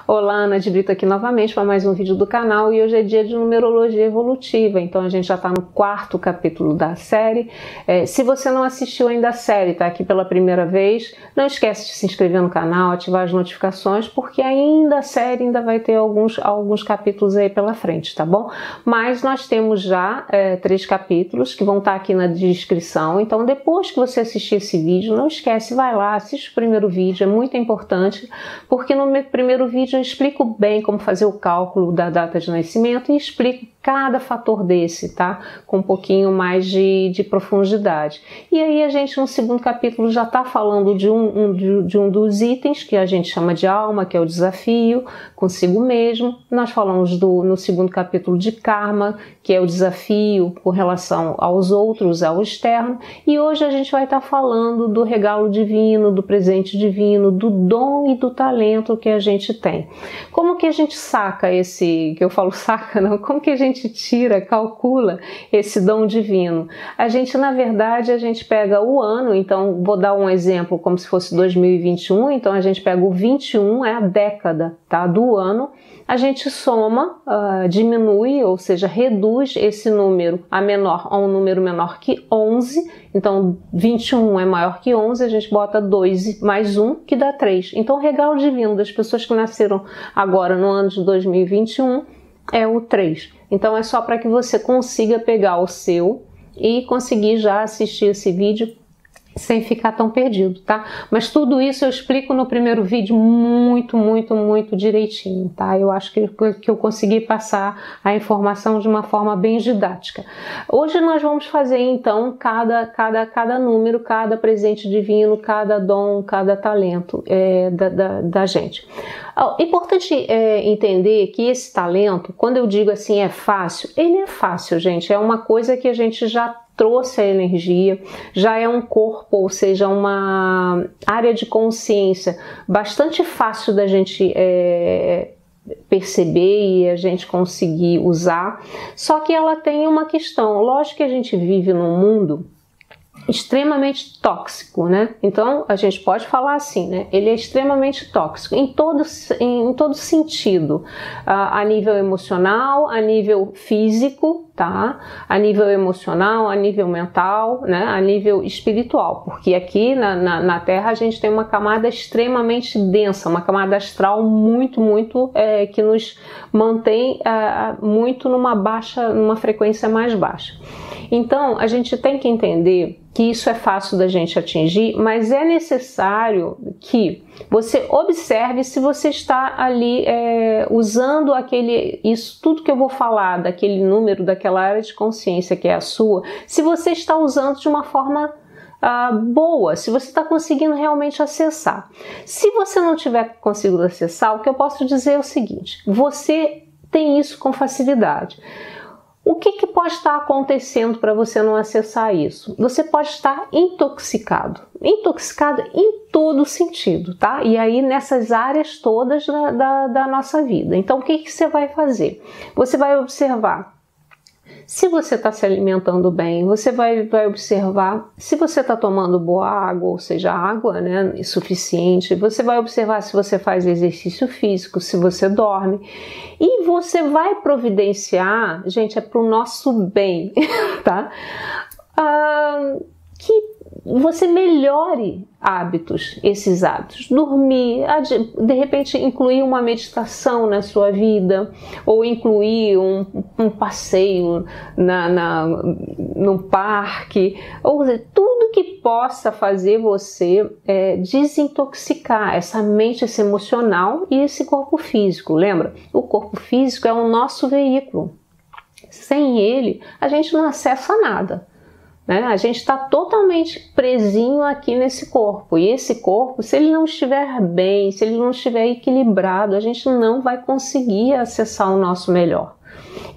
Olá, Ana de Brito aqui novamente para mais um vídeo do canal e hoje é dia de numerologia evolutiva, então a gente já está no 4º capítulo da série. Se você não assistiu ainda a série, está aqui pela primeira vez, não esquece de se inscrever no canal, ativar as notificações, porque ainda a série ainda vai ter alguns capítulos aí pela frente, tá bom? Mas nós temos já 3 capítulos que vão estar aqui na descrição, então depois que você assistir esse vídeo, não esquece, vai lá, assiste o primeiro vídeo, é muito importante, porque no meu primeiro vídeo eu explico bem como fazer o cálculo da data de nascimento e explico cada fator desse, tá? Com um pouquinho mais de profundidade. E aí a gente no segundo capítulo já está falando de um dos itens que a gente chama de alma, que é o desafio consigo mesmo. Nós falamos no segundo capítulo de karma, que é o desafio com relação aos outros, ao externo. E hoje a gente vai estar falando do regalo divino, do presente divino, do dom e do talento que a gente tem. Como que a gente saca esse, que eu falo saca não, como que a gente tira, calcula esse dom divino? A gente, na verdade, a gente pega o ano, então vou dar um exemplo como se fosse 2021, então a gente pega o 21, é a década, tá, do ano, a gente soma, diminui, ou seja, reduz esse número a um número menor que 11, então 21 é maior que 11, a gente bota 2 mais 1, que dá 3. Então o regalo divino das pessoas que nasceram agora no ano de 2021 é o 3. Então é só para que você consiga pegar o seu e conseguir já assistir esse vídeo sem ficar tão perdido, tá? Mas tudo isso eu explico no primeiro vídeo muito direitinho, tá? Eu acho que eu consegui passar a informação de uma forma bem didática. Hoje nós vamos fazer então cada número, cada presente divino, cada dom, cada talento da gente. Importante entender que esse talento, quando eu digo assim é fácil, ele é fácil, gente, é uma coisa que a gente já trouxe a energia, já é um corpo, ou seja, uma área de consciência bastante fácil da gente perceber e a gente conseguir usar, só que ela tem uma questão. Lógico que a gente vive num mundo extremamente tóxico, né? Então a gente pode falar assim, né? Ele é extremamente tóxico em todo sentido, a nível emocional, a nível físico, tá? A nível emocional, a nível mental, né? A nível espiritual, porque aqui na Terra a gente tem uma camada extremamente densa, uma camada astral muito que nos mantém muito numa frequência mais baixa. Então a gente tem que entender que isso é fácil da gente atingir, mas é necessário que você observe se você está ali usando isso tudo que eu vou falar, daquele número, daquela área de consciência que é a sua, se você está usando de uma forma boa, se você está conseguindo realmente acessar. Se você não tiver conseguido acessar, o que eu posso dizer é o seguinte: você tem isso com facilidade. O que pode estar acontecendo para você não acessar isso? Você pode estar intoxicado em todo sentido, tá? E aí nessas áreas todas da nossa vida. Então o que você vai fazer? Você vai observar se você está se alimentando bem, você vai observar se você está tomando boa água, ou seja, água, né, suficiente. Você vai observar se você faz exercício físico, se você dorme. E você vai providenciar, gente, é para o nosso bem, tá? Que você melhore esses hábitos, dormir, de repente incluir uma meditação na sua vida, ou incluir um passeio no parque, ou tudo que possa fazer você desintoxicar essa mente, esse emocional e esse corpo físico. Lembra? O corpo físico é o nosso veículo. Sem ele, a gente não acessa nada. Né? A gente está totalmente presinho aqui nesse corpo, e esse corpo, se ele não estiver bem, se ele não estiver equilibrado, a gente não vai conseguir acessar o nosso melhor.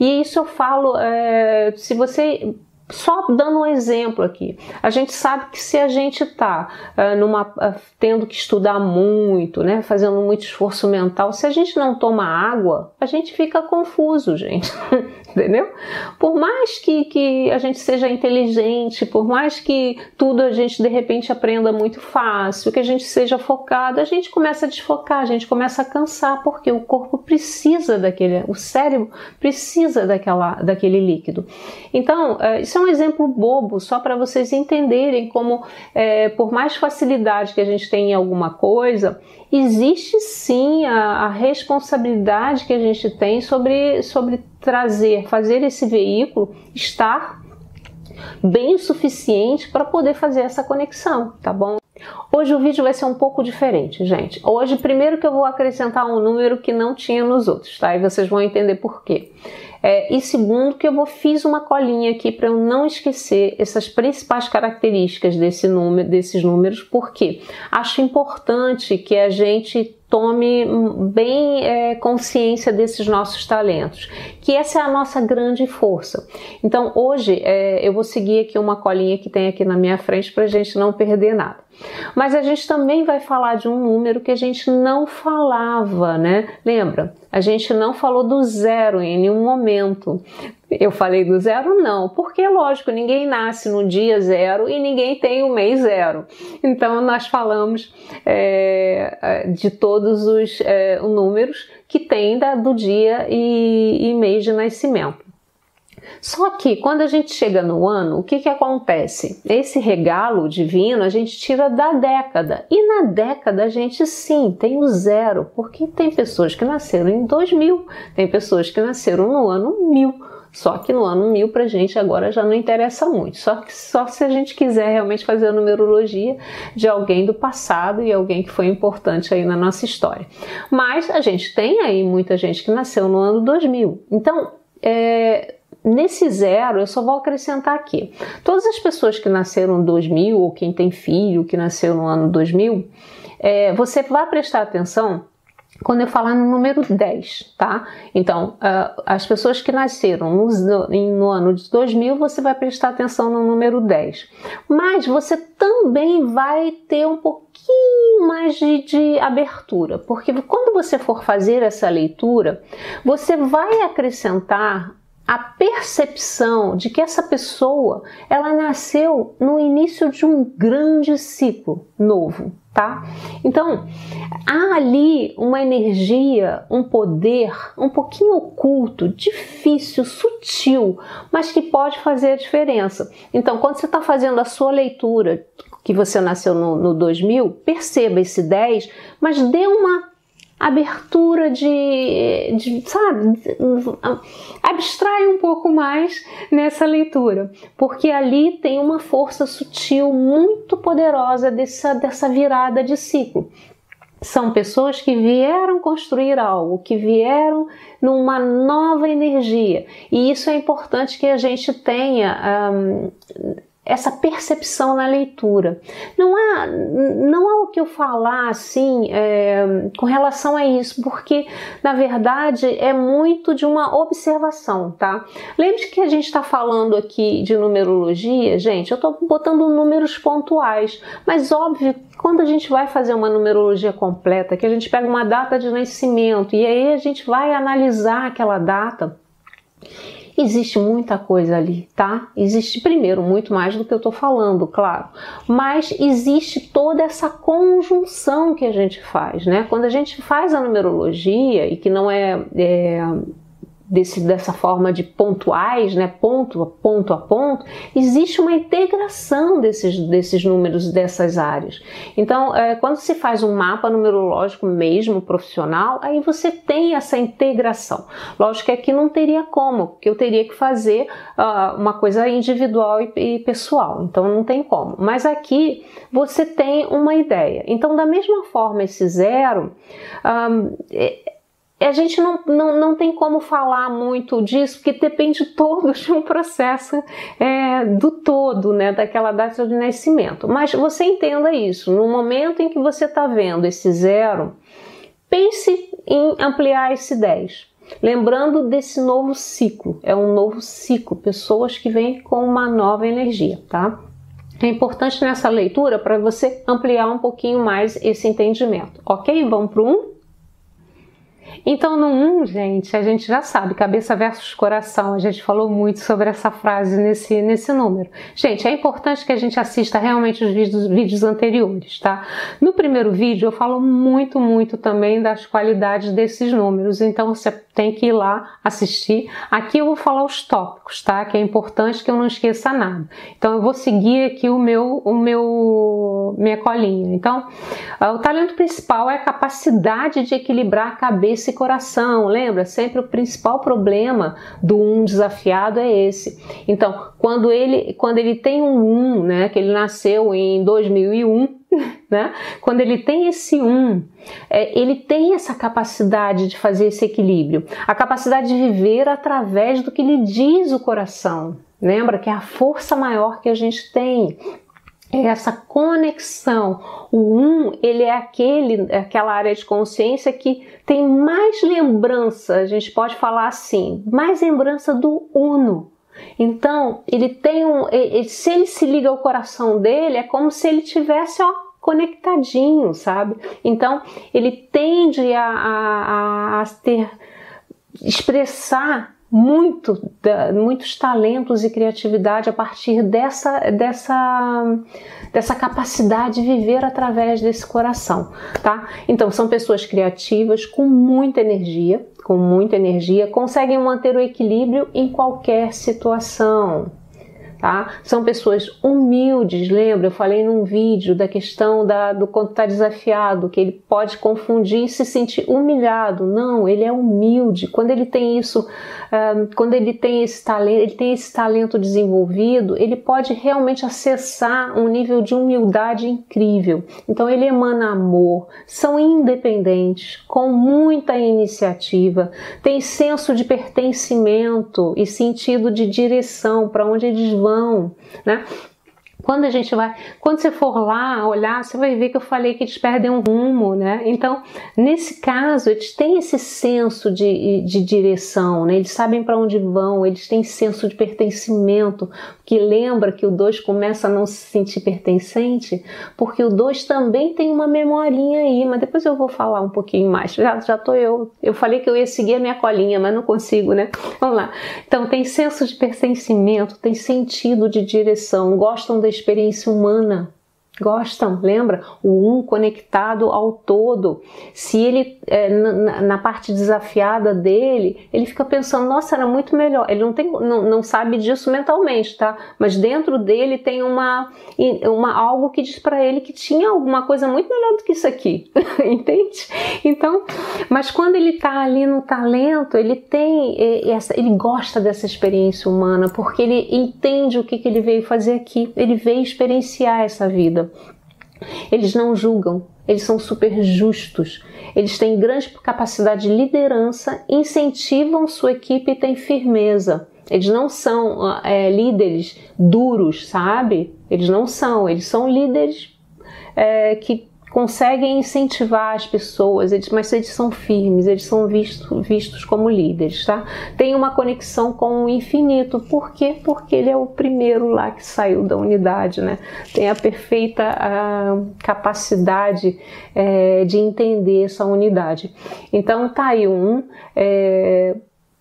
E isso eu falo, se você... Só dando um exemplo aqui, a gente sabe que se a gente está tendo que estudar muito, né, fazendo muito esforço mental, se a gente não toma água, a gente fica confuso, gente. entendeu? Por mais que a gente seja inteligente, por mais que tudo a gente de repente aprenda muito fácil, que a gente seja focado, a gente começa a desfocar, a gente começa a cansar, porque o corpo precisa o cérebro precisa daquele líquido. Então, isso é um exemplo bobo, só para vocês entenderem como, por mais facilidade que a gente tem em alguma coisa, existe sim a responsabilidade que a gente tem sobre fazer esse veículo estar bem o suficiente para poder fazer essa conexão, tá bom? Hoje o vídeo vai ser um pouco diferente, gente. Hoje, primeiro que eu vou acrescentar um número que não tinha nos outros, tá? E vocês vão entender por quê. E segundo que fiz uma colinha aqui para eu não esquecer essas principais características desses números, porque acho importante que a gente tome bem consciência desses nossos talentos, que essa é a nossa grande força. Então hoje eu vou seguir aqui uma colinha que tem aqui na minha frente para a gente não perder nada. Mas a gente também vai falar de um número que a gente não falava, né? Lembra? A gente não falou do zero em nenhum momento. Eu falei do zero? Não, porque lógico, ninguém nasce no dia zero e ninguém tem o mês zero. Então nós falamos de todos os números que tem do dia e mês de nascimento. Só que quando a gente chega no ano, o que acontece? Esse regalo divino a gente tira da década. E na década a gente sim tem o zero, porque tem pessoas que nasceram em 2000, tem pessoas que nasceram no ano 1000. Só que no ano 1000 pra gente agora já não interessa muito. Só se a gente quiser realmente fazer a numerologia de alguém do passado e alguém que foi importante aí na nossa história. Mas a gente tem aí muita gente que nasceu no ano 2000. Então, nesse zero, eu só vou acrescentar aqui. Todas as pessoas que nasceram em 2000, ou quem tem filho que nasceu no ano 2000, você vai prestar atenção quando eu falar no número 10, tá? Então, as pessoas que nasceram no ano de 2000, você vai prestar atenção no número 10. Mas você também vai ter um pouquinho mais de abertura, porque quando você for fazer essa leitura, você vai acrescentar a percepção de que essa pessoa, ela nasceu no início de um grande ciclo novo, tá? Então, há ali uma energia, um poder um pouquinho oculto, difícil, sutil, mas que pode fazer a diferença. Então, quando você está fazendo a sua leitura, que você nasceu no 2000, perceba esse 10, mas dê uma abertura sabe, abstrai um pouco mais nessa leitura, porque ali tem uma força sutil muito poderosa dessa virada de ciclo. São pessoas que vieram construir algo, que vieram numa nova energia, e isso é importante que a gente tenha essa percepção na leitura. Não há o que eu falar assim com relação a isso, porque na verdade é muito de uma observação, tá? Lembre que a gente está falando aqui de numerologia, gente, eu estou botando números pontuais, mas óbvio, quando a gente vai fazer uma numerologia completa, que a gente pega uma data de nascimento e aí a gente vai analisar aquela data, existe muita coisa ali, tá? Existe, primeiro, muito mais do que eu estou falando, claro. Mas existe toda essa conjunção que a gente faz, né? Quando a gente faz a numerologia, e que não dessa forma de pontuais, né? Ponto a ponto, existe uma integração desses números, dessas áreas. Então, quando se faz um mapa numerológico mesmo, profissional, aí você tem essa integração. Lógico que aqui não teria como, porque eu teria que fazer uma coisa individual e pessoal, então não tem como. Mas aqui você tem uma ideia. Então, da mesma forma, esse zero... a gente não tem como falar muito disso, porque depende todo de um processo do todo, né, daquela data de nascimento. Mas você entenda isso, no momento em que você está vendo esse zero, pense em ampliar esse 10. Lembrando desse novo ciclo, é um novo ciclo, pessoas que vêm com uma nova energia, tá? É importante nessa leitura para você ampliar um pouquinho mais esse entendimento, ok? Vamos para o 1? Então no 1, gente, a gente já sabe, cabeça versus coração, a gente falou muito sobre essa frase nesse número. Gente, é importante que a gente assista realmente os vídeos anteriores, tá? No primeiro vídeo eu falo muito também das qualidades desses números, então você tem que ir lá assistir. Aqui eu vou falar os tópicos, tá? Que é importante que eu não esqueça nada. Então eu vou seguir aqui minha colinha. Então, o talento principal é a capacidade de equilibrar a cabeça e coração. Lembra? Sempre o principal problema do 1 desafiado é esse. Então, quando ele tem um 1, né, que ele nasceu em 2001, né? Quando ele tem esse 1, ele tem essa capacidade de fazer esse equilíbrio, a capacidade de viver através do que lhe diz o coração. Lembra que é a força maior que a gente tem. É essa conexão. O 1, ele é aquela área de consciência que tem mais lembrança, a gente pode falar assim, mais lembrança do uno. Então, ele tem se ele se liga ao coração dele, é como se ele tivesse, conectadinho, sabe? Então, ele tende a expressar muitos talentos e criatividade a partir dessa capacidade de viver através desse coração, tá? Então são pessoas criativas com muita energia, conseguem manter o equilíbrio em qualquer situação. Tá? São pessoas humildes, lembra? Eu falei num vídeo da questão do quando está desafiado, que ele pode confundir e se sentir humilhado. Não, ele é humilde. Quando ele tem isso, quando ele tem esse talento desenvolvido, ele pode realmente acessar um nível de humildade incrível. Então ele emana amor, são independentes, com muita iniciativa, tem senso de pertencimento e sentido de direção para onde eles vão, né? Quando você for lá olhar, você vai ver que eu falei que eles perdem um rumo, né? Então, nesse caso, eles têm esse senso de direção, né? Eles sabem para onde vão, eles têm senso de pertencimento, que lembra que o 2 começa a não se sentir pertencente, porque o 2 também tem uma memorinha aí, mas depois eu vou falar um pouquinho mais. Já tô eu falei que eu ia seguir a minha colinha, mas não consigo, né? Vamos lá. Então, tem senso de pertencimento, tem sentido de direção, gostam da experiência humana. Gostam, lembra? O 1 conectado ao todo. Se ele, na parte desafiada dele, ele fica pensando, nossa, era muito melhor. Ele não sabe disso mentalmente, tá? Mas dentro dele tem algo que diz para ele que tinha alguma coisa muito melhor do que isso aqui. Entende? Então, mas quando ele tá ali no talento, ele gosta dessa experiência humana, porque ele entende o que ele veio fazer aqui. Ele veio experienciar essa vida. Eles não julgam, eles são super justos, eles têm grande capacidade de liderança, incentivam sua equipe e têm firmeza. Eles não são líderes duros, sabe? Eles são líderes que conseguem incentivar as pessoas, mas eles são firmes, eles são vistos como líderes, tá? Tem uma conexão com o infinito. Por quê? Porque ele é o primeiro lá que saiu da unidade, né? Tem a perfeita capacidade de entender essa unidade. Então tá aí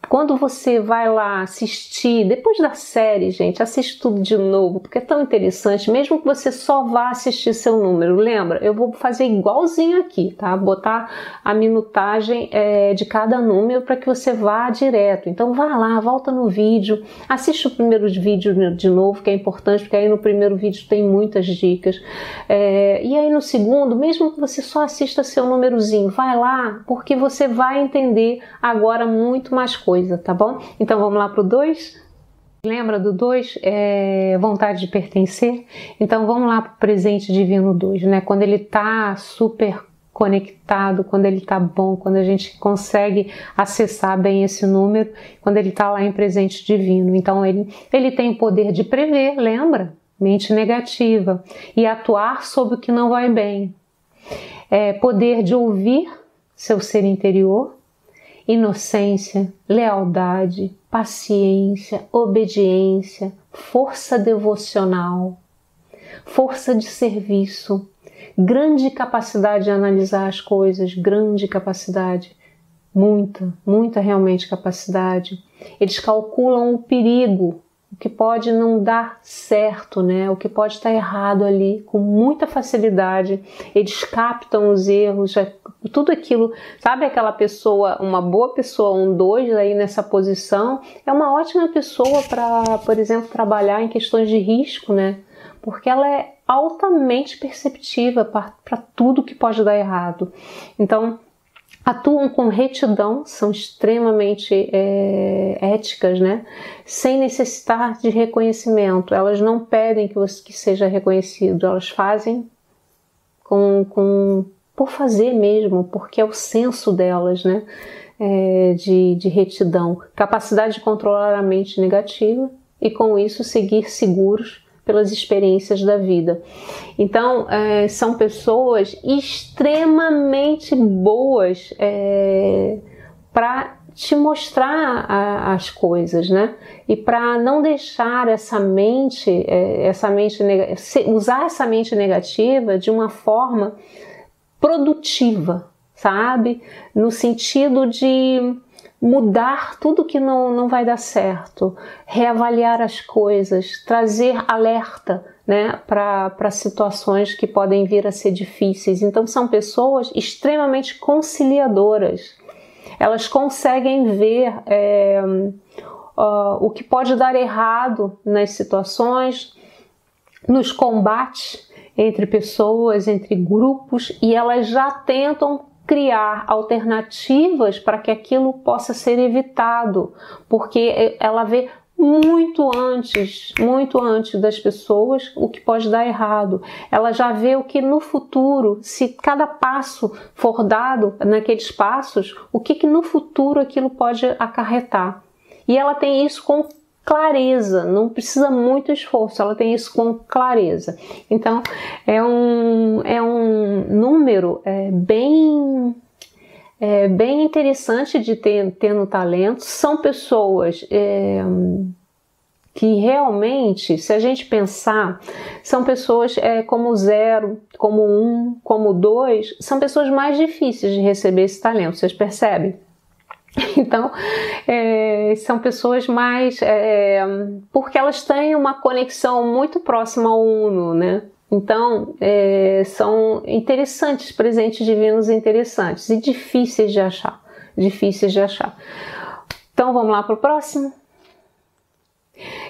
quando você vai lá assistir, depois da série, gente, assiste tudo de novo, porque é tão interessante, mesmo que você só vá assistir seu número, lembra? Eu vou fazer igualzinho aqui, tá? Botar a minutagem de cada número para que você vá direto. Então vá lá, volta no vídeo, assiste o primeiro vídeo de novo, que é importante, porque aí no primeiro vídeo tem muitas dicas. E aí no segundo, mesmo que você só assista seu númerozinho, vai lá, porque você vai entender agora muito mais coisas. Tá bom? Então vamos lá para o 2. Lembra do 2? Vontade de pertencer? Então vamos lá para o presente divino 2, né? Quando ele tá super conectado, quando ele tá bom, quando a gente consegue acessar bem esse número, quando ele tá lá em presente divino. Então ele tem o poder de prever, lembra? Mente negativa. E atuar sobre o que não vai bem. Poder de ouvir seu ser interior. Inocência, lealdade, paciência, obediência, força devocional, força de serviço, grande capacidade de analisar as coisas, grande capacidade muita realmente capacidade. Eles calculam o perigo, o que pode não dar certo, né? O que pode estar errado ali com muita facilidade. Eles captam os erros, tudo aquilo, sabe aquela pessoa, uma boa pessoa, um 2 aí nessa posição, é uma ótima pessoa para, por exemplo, trabalhar em questões de risco, né? Porque ela é altamente perceptiva para tudo que pode dar errado. Então, atuam com retidão, são extremamente éticas, né? Sem necessitar de reconhecimento. Elas não pedem que seja reconhecido, elas fazem por fazer mesmo, porque é o senso delas, né? De retidão. Capacidade de controlar a mente negativa e com isso seguir seguros pelas experiências da vida. Então, são pessoas extremamente boas para te mostrar as coisas, né? E para não deixar usar essa mente negativa de uma forma produtiva, sabe? No sentido de mudar tudo que não vai dar certo, reavaliar as coisas, trazer alerta, né, para situações que podem vir a ser difíceis. Então são pessoas extremamente conciliadoras. Elas conseguem ver o que pode dar errado nas situações, nos combates entre pessoas, entre grupos, e elas já tentam criar alternativas para que aquilo possa ser evitado, porque ela vê muito antes das pessoas o que pode dar errado. Ela já vê o que no futuro, se cada passo for dado naqueles passos, o que no futuro aquilo pode acarretar. E ela tem isso com clareza, não precisa muito esforço, ela tem isso com clareza. Então, é um número bem interessante de ter no talento. São pessoas que realmente, se a gente pensar, são pessoas como 0, como 1, como 2, são pessoas mais difíceis de receber esse talento, vocês percebem? Então, são pessoas mais... porque elas têm uma conexão muito próxima ao uno, né? Então, são interessantes, presentes divinos interessantes e difíceis de achar. Então, vamos lá para o próximo?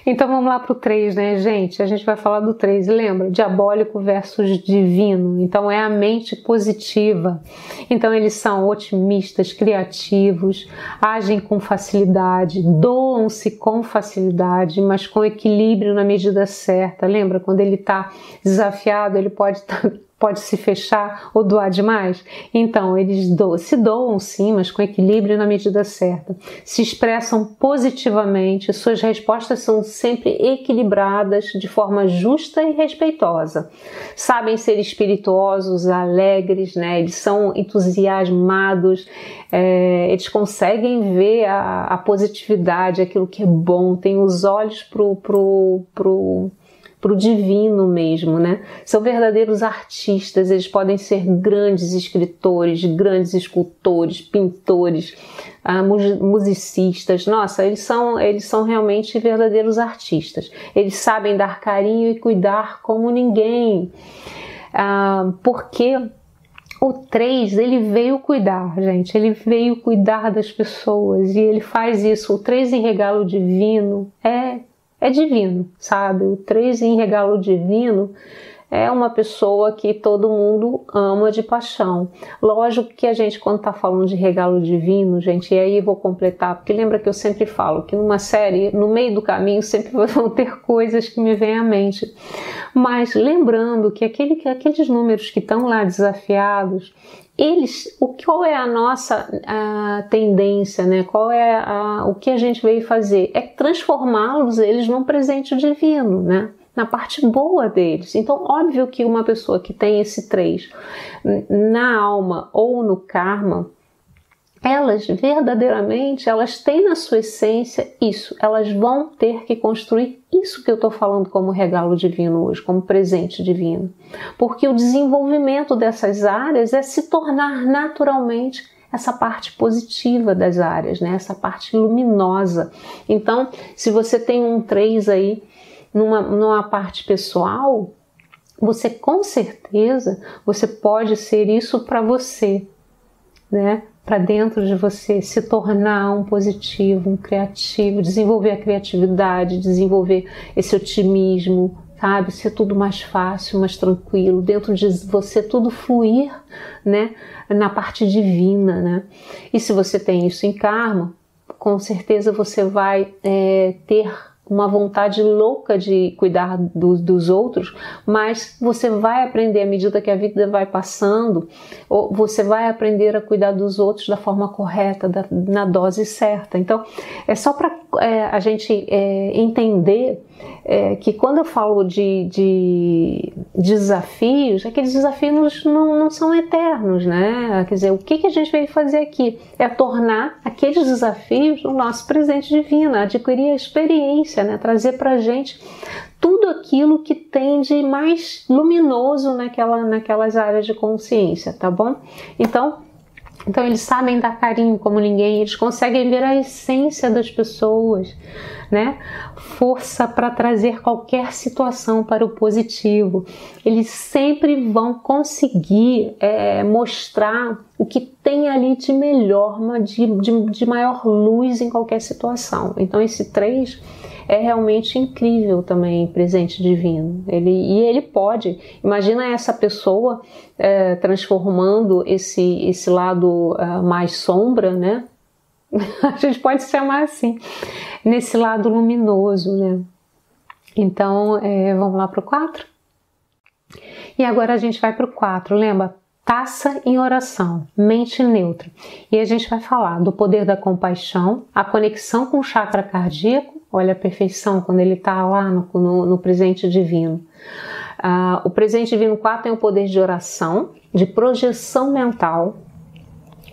Então vamos lá para o 3, né, gente? A gente vai falar do 3, lembra? Diabólico versus divino. Então é a mente positiva. Então eles são otimistas, criativos, agem com facilidade, doam-se com facilidade, mas com equilíbrio na medida certa. Lembra? Quando ele está desafiado, ele pode se fechar ou doar demais? Então, eles se doam sim, mas com equilíbrio na medida certa. Se expressam positivamente, suas respostas são sempre equilibradas de forma justa e respeitosa. Sabem ser espirituosos, alegres, né? Eles são entusiasmados, eles conseguem ver a positividade, aquilo que é bom, têm os olhos pro divino mesmo, né? São verdadeiros artistas, eles podem ser grandes escritores, grandes escultores, pintores, musicistas. Nossa, eles são realmente verdadeiros artistas. Eles sabem dar carinho e cuidar como ninguém, porque o 3, ele veio cuidar, gente, ele veio cuidar das pessoas e ele faz isso. O 3 em regalo divino é divino, sabe? O 3 em regalo divino é uma pessoa que todo mundo ama de paixão. Lógico que a gente, quando está falando de regalo divino, gente, e aí vou completar, porque lembra que eu sempre falo que numa série, no meio do caminho, sempre vão ter coisas que me vêm à mente. Mas lembrando que aqueles números que estão lá desafiados, qual é a nossa tendência, né? Qual é o que a gente veio fazer? É transformá-los, eles, num presente divino, né? Na parte boa deles. Então, óbvio que uma pessoa que tem esse 3 na alma ou no karma, elas verdadeiramente, elas têm na sua essência isso. Elas vão ter que construir isso que eu estou falando como regalo divino hoje, como presente divino. Porque o desenvolvimento dessas áreas é se tornar naturalmente essa parte positiva das áreas, né? Essa parte luminosa. Então, se você tem um 3 aí numa parte pessoal, você com certeza você pode ser isso para você, né? Para dentro de você, se tornar um positivo, um criativo, desenvolver a criatividade, desenvolver esse otimismo, sabe? Ser tudo mais fácil, mais tranquilo, dentro de você tudo fluir, né? Na parte divina, né? E se você tem isso em karma, com certeza você vai ter uma vontade louca de cuidar dos outros, mas você vai aprender à medida que a vida vai passando, você vai aprender a cuidar dos outros da forma correta, na dose certa. Então, é só para a gente entender que quando eu falo de desafios, aqueles desafios não são eternos, né? Quer dizer, o que a gente veio fazer aqui é tornar aqueles desafios no nosso presente divino, adquirir a experiência, né? Trazer para a gente tudo aquilo que tem de mais luminoso naquelas áreas de consciência, tá bom? Então eles sabem dar carinho como ninguém, eles conseguem ver a essência das pessoas, né? Força para trazer qualquer situação para o positivo. Eles sempre vão conseguir mostrar o que tem ali de melhor, de maior luz em qualquer situação. Então esse 3 é realmente incrível também, presente divino. Ele pode, imagina essa pessoa transformando esse lado mais sombra, né? A gente pode chamar assim, nesse lado luminoso, né? Então, vamos lá para o 4? E agora a gente vai para o 4, lembra? Taça em oração, mente neutra. E a gente vai falar do poder da compaixão, a conexão com o chakra cardíaco. Olha a perfeição quando ele está lá no presente divino. O presente divino 4 tem o poder de oração, de projeção mental,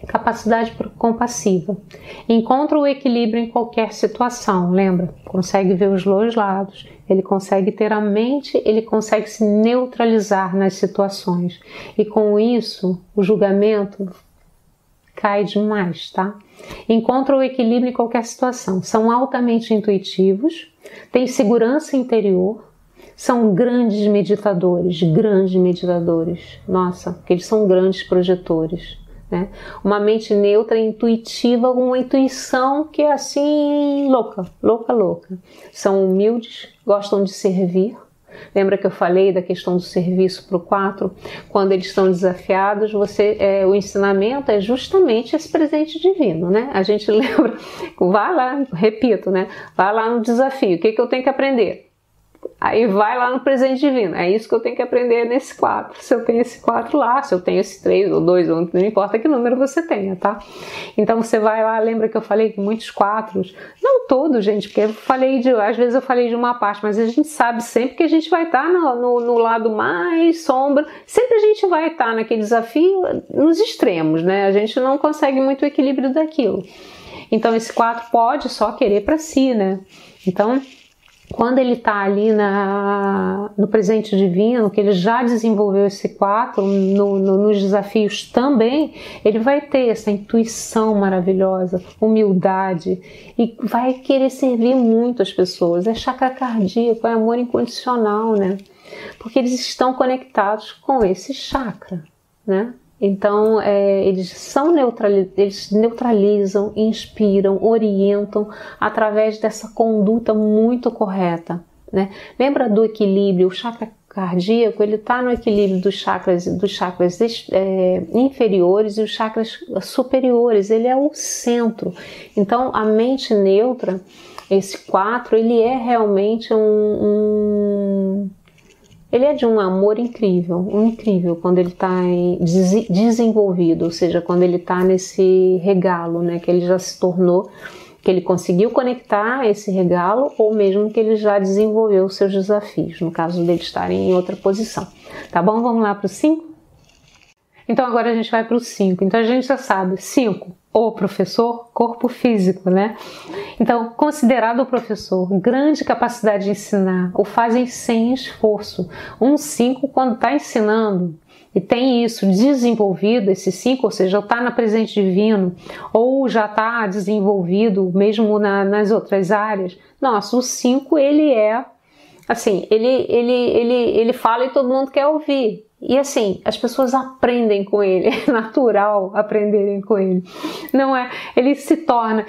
capacidade compassiva. Encontra o equilíbrio em qualquer situação, lembra? Consegue ver os dois lados, ele consegue ter a mente, ele consegue se neutralizar nas situações. E com isso, o julgamento cai demais, tá? Encontra o equilíbrio em qualquer situação. São altamente intuitivos, têm segurança interior, são grandes meditadores. Nossa, porque eles são grandes projetores, né? Uma mente neutra, intuitiva, uma intuição que é assim, louca. São humildes, gostam de servir. Lembra que eu falei da questão do serviço para o 4? Quando eles estão desafiados, o ensinamento é justamente esse presente divino, né? A gente lembra, vai lá, repito, né? Vai lá no desafio, o que eu tenho que aprender? Aí vai lá no presente divino, é isso que eu tenho que aprender nesse 4. Se eu tenho esse 4 lá, se eu tenho esse 3 ou 2, ou não importa que número você tenha, tá? Então você vai lá, lembra que eu falei que muitos 4, não todos, gente, porque às vezes eu falei de uma parte, mas a gente sabe sempre que a gente vai estar no lado mais sombra, sempre a gente vai estar naquele desafio nos extremos, né? A gente não consegue muito o equilíbrio daquilo. Então esse 4 pode só querer para si, né? Então, quando ele está ali no presente divino, que ele já desenvolveu esse 4 nos desafios também, ele vai ter essa intuição maravilhosa, humildade, e vai querer servir muito as pessoas. É chakra cardíaco, é amor incondicional, né? Porque eles estão conectados com esse chakra, né? Então, eles neutralizam, inspiram, orientam através dessa conduta muito correta, né? Lembra do equilíbrio? O chakra cardíaco, ele está no equilíbrio dos chakras inferiores e os chakras superiores, ele é o centro. Então, a mente neutra, esse 4, ele é realmente ele é de um amor incrível quando ele está desenvolvido, ou seja, quando ele está nesse regalo, né, que ele já se tornou, que ele conseguiu conectar esse regalo, ou mesmo que ele já desenvolveu os seus desafios, no caso dele estarem em outra posição. Tá bom? Vamos lá para o 5? Então agora a gente vai para o 5. Então a gente já sabe, 5, o professor, corpo físico, né? Então, considerado o professor, grande capacidade de ensinar, o fazem sem esforço. Um 5, quando está ensinando, e tem isso desenvolvido, esse 5, ou seja, está na presente divino, ou já está desenvolvido mesmo nas outras áreas, nossa, o 5 ele é, assim, ele fala e todo mundo quer ouvir. E assim, as pessoas aprendem com ele, é natural aprenderem com ele. Não é? Ele se torna,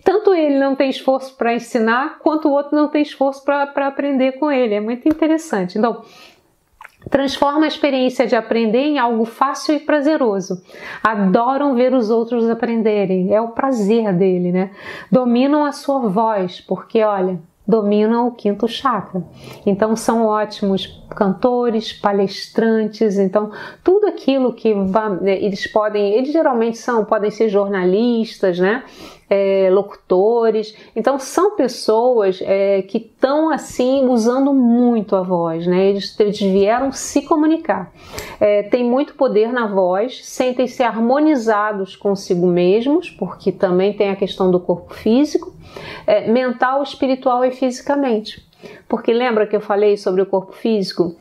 tanto ele não tem esforço para ensinar, quanto o outro não tem esforço para aprender com ele. É muito interessante. Então, transforma a experiência de aprender em algo fácil e prazeroso. Adoram ver os outros aprenderem, é o prazer dele, né? Dominam a sua voz, porque olha, dominam o 5º chakra. Então são ótimos cantores, palestrantes, então tudo aquilo que eles geralmente podem ser jornalistas, né? Locutores, então são pessoas que estão assim usando muito a voz, né? Eles vieram se comunicar, tem muito poder na voz, sentem-se harmonizados consigo mesmos, porque também tem a questão do corpo físico, mental, espiritual e fisicamente, porque lembra que eu falei sobre o corpo físico?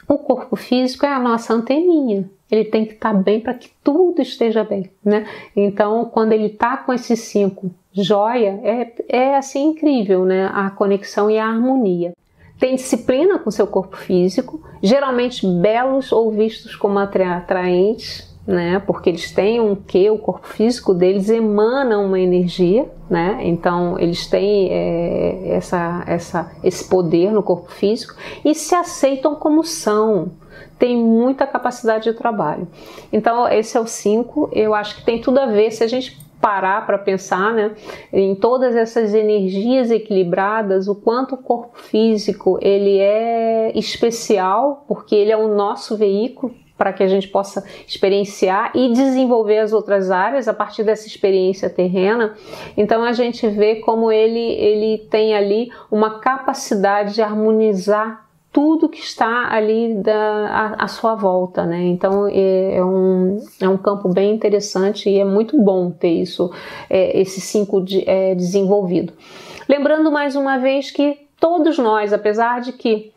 O corpo físico é a nossa anteninha, ele tem que estar bem para que tudo esteja bem, né? Então, quando ele está com esses 5 joia, é assim incrível, né? A conexão e a harmonia. Tem disciplina com seu corpo físico, geralmente belos ou vistos como atraentes, né? Porque eles têm o corpo físico deles emana uma energia, né? Então eles têm esse poder no corpo físico e se aceitam como são, tem muita capacidade de trabalho. Então esse é o 5, eu acho que tem tudo a ver, se a gente parar para pensar, né, em todas essas energias equilibradas, o quanto o corpo físico ele é especial, porque ele é o nosso veículo para que a gente possa experienciar e desenvolver as outras áreas a partir dessa experiência terrena. Então a gente vê como ele tem ali uma capacidade de harmonizar tudo que está ali à sua volta, né? Então é um campo bem interessante e é muito bom ter isso, esse 5 desenvolvido. Lembrando mais uma vez que todos nós, apesar de que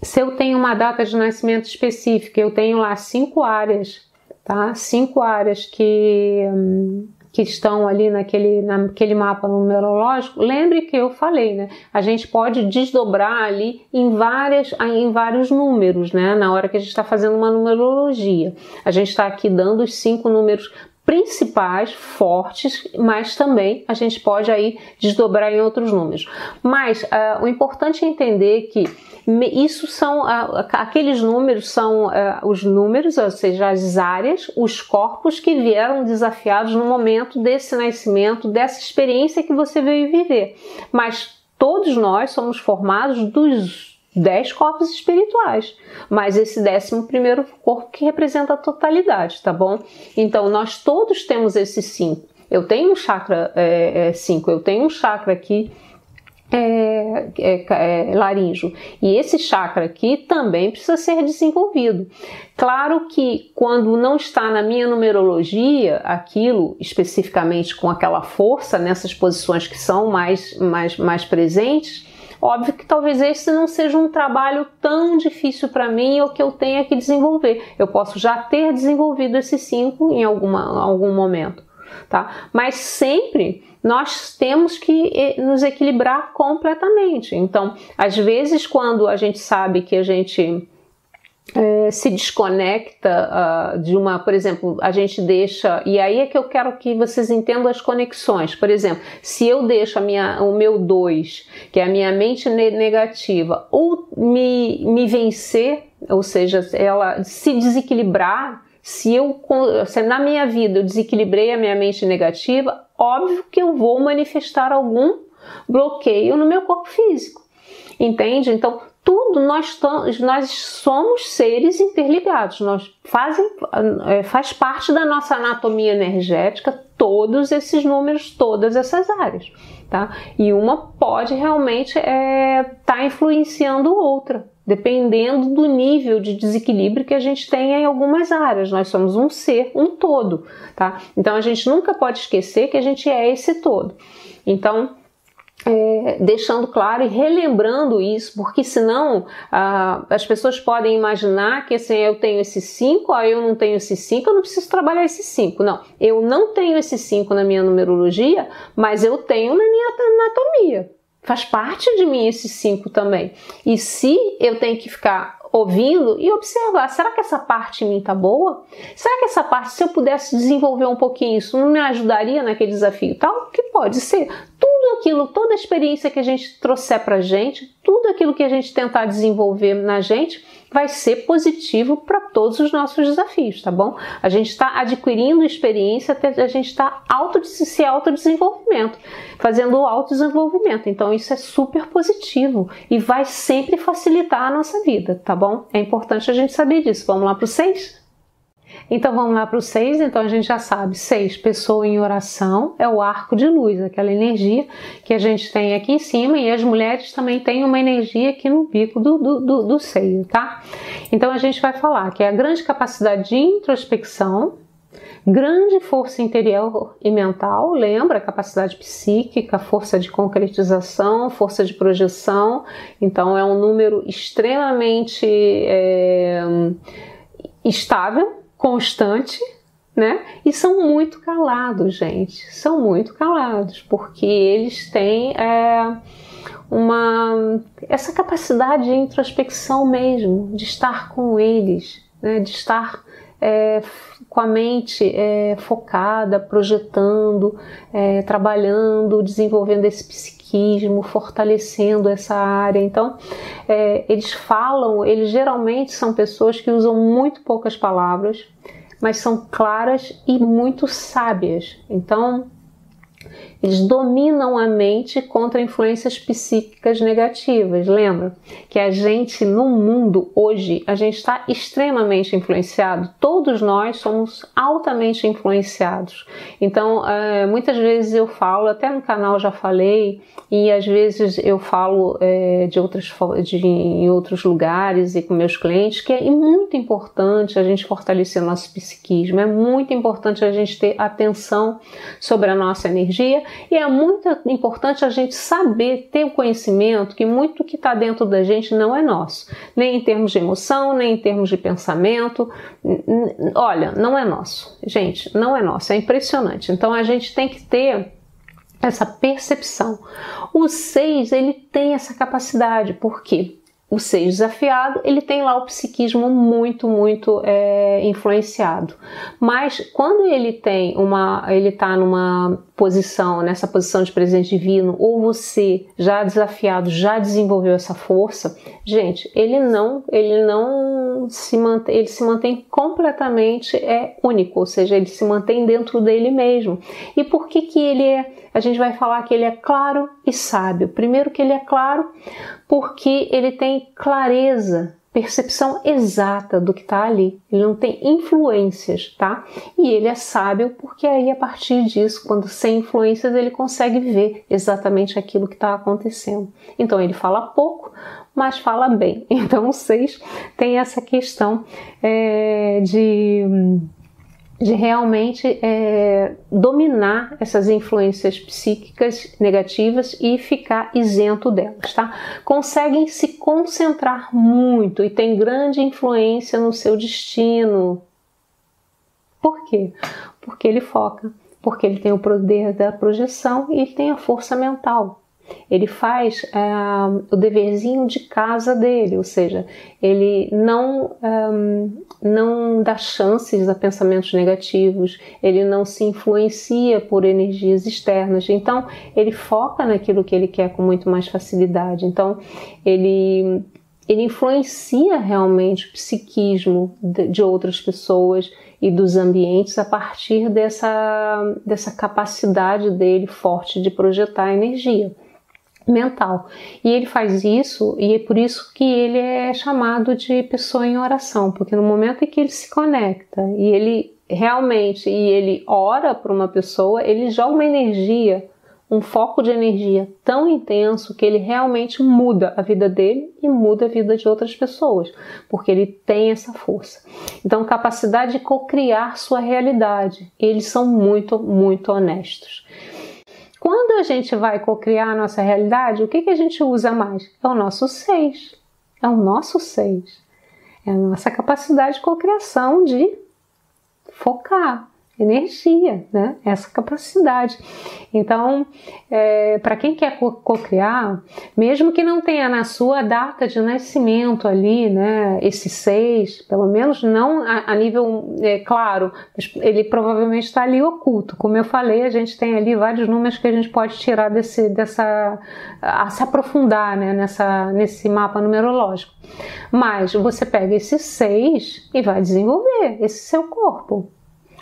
se eu tenho uma data de nascimento específica, eu tenho lá 5 áreas, tá? 5 áreas que estão ali naquele mapa numerológico. Lembre que eu falei, né? A gente pode desdobrar ali em vários números, né? Na hora que a gente está fazendo uma numerologia. A gente está aqui dando os 5 números principais, fortes, mas também a gente pode aí desdobrar em outros números. Mas o importante é entender que isso são aqueles números, são os números, ou seja, as áreas, os corpos que vieram desafiados no momento desse nascimento, dessa experiência que você veio viver. Mas todos nós somos formados dos 10 corpos espirituais, mas esse 11º corpo que representa a totalidade, tá bom? Então nós todos temos esses 5. Eu tenho um chakra 5, eu tenho um chakra aqui laríngeo, e esse chakra aqui também precisa ser desenvolvido. Claro que quando não está na minha numerologia aquilo especificamente com aquela força nessas posições que são mais presentes, óbvio que talvez esse não seja um trabalho tão difícil para mim ou que eu tenha que desenvolver. Eu posso já ter desenvolvido esses 5 em algum momento, tá? Mas sempre nós temos que nos equilibrar completamente. Então, às vezes, quando a gente sabe que a gente se desconecta por exemplo, a gente deixa, e aí é que eu quero que vocês entendam as conexões. Por exemplo, se eu deixo o meu 2, que é a minha mente negativa, ou me vencer, ou seja, ela se desequilibrar, se na minha vida eu desequilibrei a minha mente negativa, óbvio que eu vou manifestar algum bloqueio no meu corpo físico, entende? Então, tudo nós somos seres interligados, faz parte da nossa anatomia energética todos esses números, todas essas áreas, tá? E uma pode realmente tá influenciando outra, dependendo do nível de desequilíbrio que a gente tem em algumas áreas. Nós somos um ser, um todo, tá? Então a gente nunca pode esquecer que a gente é esse todo. Então deixando claro e relembrando isso, porque senão as pessoas podem imaginar que assim, eu tenho esses 5, eu não tenho esses 5, eu não preciso trabalhar esses 5. Não, eu não tenho esses 5 na minha numerologia, mas eu tenho na minha anatomia. Faz parte de mim esses 5 também. E se eu tenho que ficar ouvindo e observar, será que essa parte em mim tá boa? Será que essa parte, se eu pudesse desenvolver um pouquinho isso, não me ajudaria naquele desafio tal? Que pode ser. Tudo aquilo, toda a experiência que a gente trouxer pra gente, tudo aquilo que a gente tentar desenvolver na gente, vai ser positivo para todos os nossos desafios, tá bom? A gente está adquirindo experiência, a gente está se autodesenvolvimento, fazendo o autodesenvolvimento. Então isso é super positivo e vai sempre facilitar a nossa vida, tá bom? É importante a gente saber disso. Vamos lá para o 6? Então vamos lá para o 6, então a gente já sabe, 6, pessoa em oração, é o arco de luz, aquela energia que a gente tem aqui em cima, e as mulheres também têm uma energia aqui no bico do seio, tá? Então a gente vai falar que é a grande capacidade de introspecção, grande força interior e mental, lembra? Capacidade psíquica, força de concretização, força de projeção, então é um número extremamente estável, constante, né? E são muito calados, gente. São muito calados, porque eles têm essa capacidade de introspecção mesmo, de estar com eles, né? De estar com a mente focada, projetando, trabalhando, desenvolvendo esse psiquismo, fortalecendo essa área. Então, eles geralmente são pessoas que usam muito poucas palavras, mas são claras e muito sábias. Então, eles dominam a mente contra influências psíquicas negativas. Lembra que a gente, no mundo hoje, a gente está extremamente influenciado. Todos nós somos altamente influenciados. Então, muitas vezes eu falo, até no canal já falei, e às vezes eu falo em outros lugares e com meus clientes, que é muito importante a gente fortalecer nosso psiquismo, é muito importante a gente ter atenção sobre a nossa energia, e é muito importante a gente saber, ter o conhecimento que muito que está dentro da gente não é nosso, nem em termos de emoção, nem em termos de pensamento. Olha, não é nosso, gente, não é nosso, é impressionante. Então a gente tem que ter essa percepção. O 6, ele tem essa capacidade, por quê? O 6 desafiado, ele tem lá o psiquismo muito influenciado. Mas quando ele está nessa posição de presente divino, ou você já desafiado, já desenvolveu essa força, gente, ele se mantém completamente único, ou seja, ele se mantém dentro dele mesmo. E por que a gente vai falar que ele é claro e sábio? Primeiro que ele é claro porque ele tem clareza, percepção exata do que está ali. Ele não tem influências, tá? E ele é sábio porque aí, a partir disso, quando sem influências, ele consegue ver exatamente aquilo que está acontecendo. Então, ele fala pouco, mas fala bem. Então, o 6 tem essa questão de realmente dominar essas influências psíquicas negativas e ficar isento delas, tá? Conseguem se concentrar muito e tem grande influência no seu destino. Por quê? Porque ele foca, porque ele tem o poder da projeção e ele tem a força mental. Ele faz o deverzinho de casa dele, ou seja, ele não dá chances a pensamentos negativos, ele não se influencia por energias externas, então ele foca naquilo que ele quer com muito mais facilidade. Então ele influencia realmente o psiquismo de outras pessoas e dos ambientes a partir dessa capacidade dele forte de projetar energia mental. E ele faz isso, e é por isso que ele é chamado de pessoa em oração, porque no momento em que ele se conecta e ele ora para uma pessoa, ele joga uma energia, um foco de energia tão intenso que ele realmente muda a vida dele e muda a vida de outras pessoas, porque ele tem essa força. Então, capacidade de cocriar sua realidade. Eles são muito honestos. Quando a gente vai cocriar a nossa realidade, o que a gente usa mais? É o nosso 6. É o nosso 6. É a nossa capacidade de cocriação, de focar energia, né? Essa capacidade. Então, para quem quer cocriar, mesmo que não tenha na sua data de nascimento ali, né, esse 6, pelo menos não a nível claro, ele provavelmente está ali oculto. Como eu falei, a gente tem ali vários números que a gente pode tirar a se aprofundar, né, nesse mapa numerológico. Mas você pega esse 6 e vai desenvolver esse seu corpo.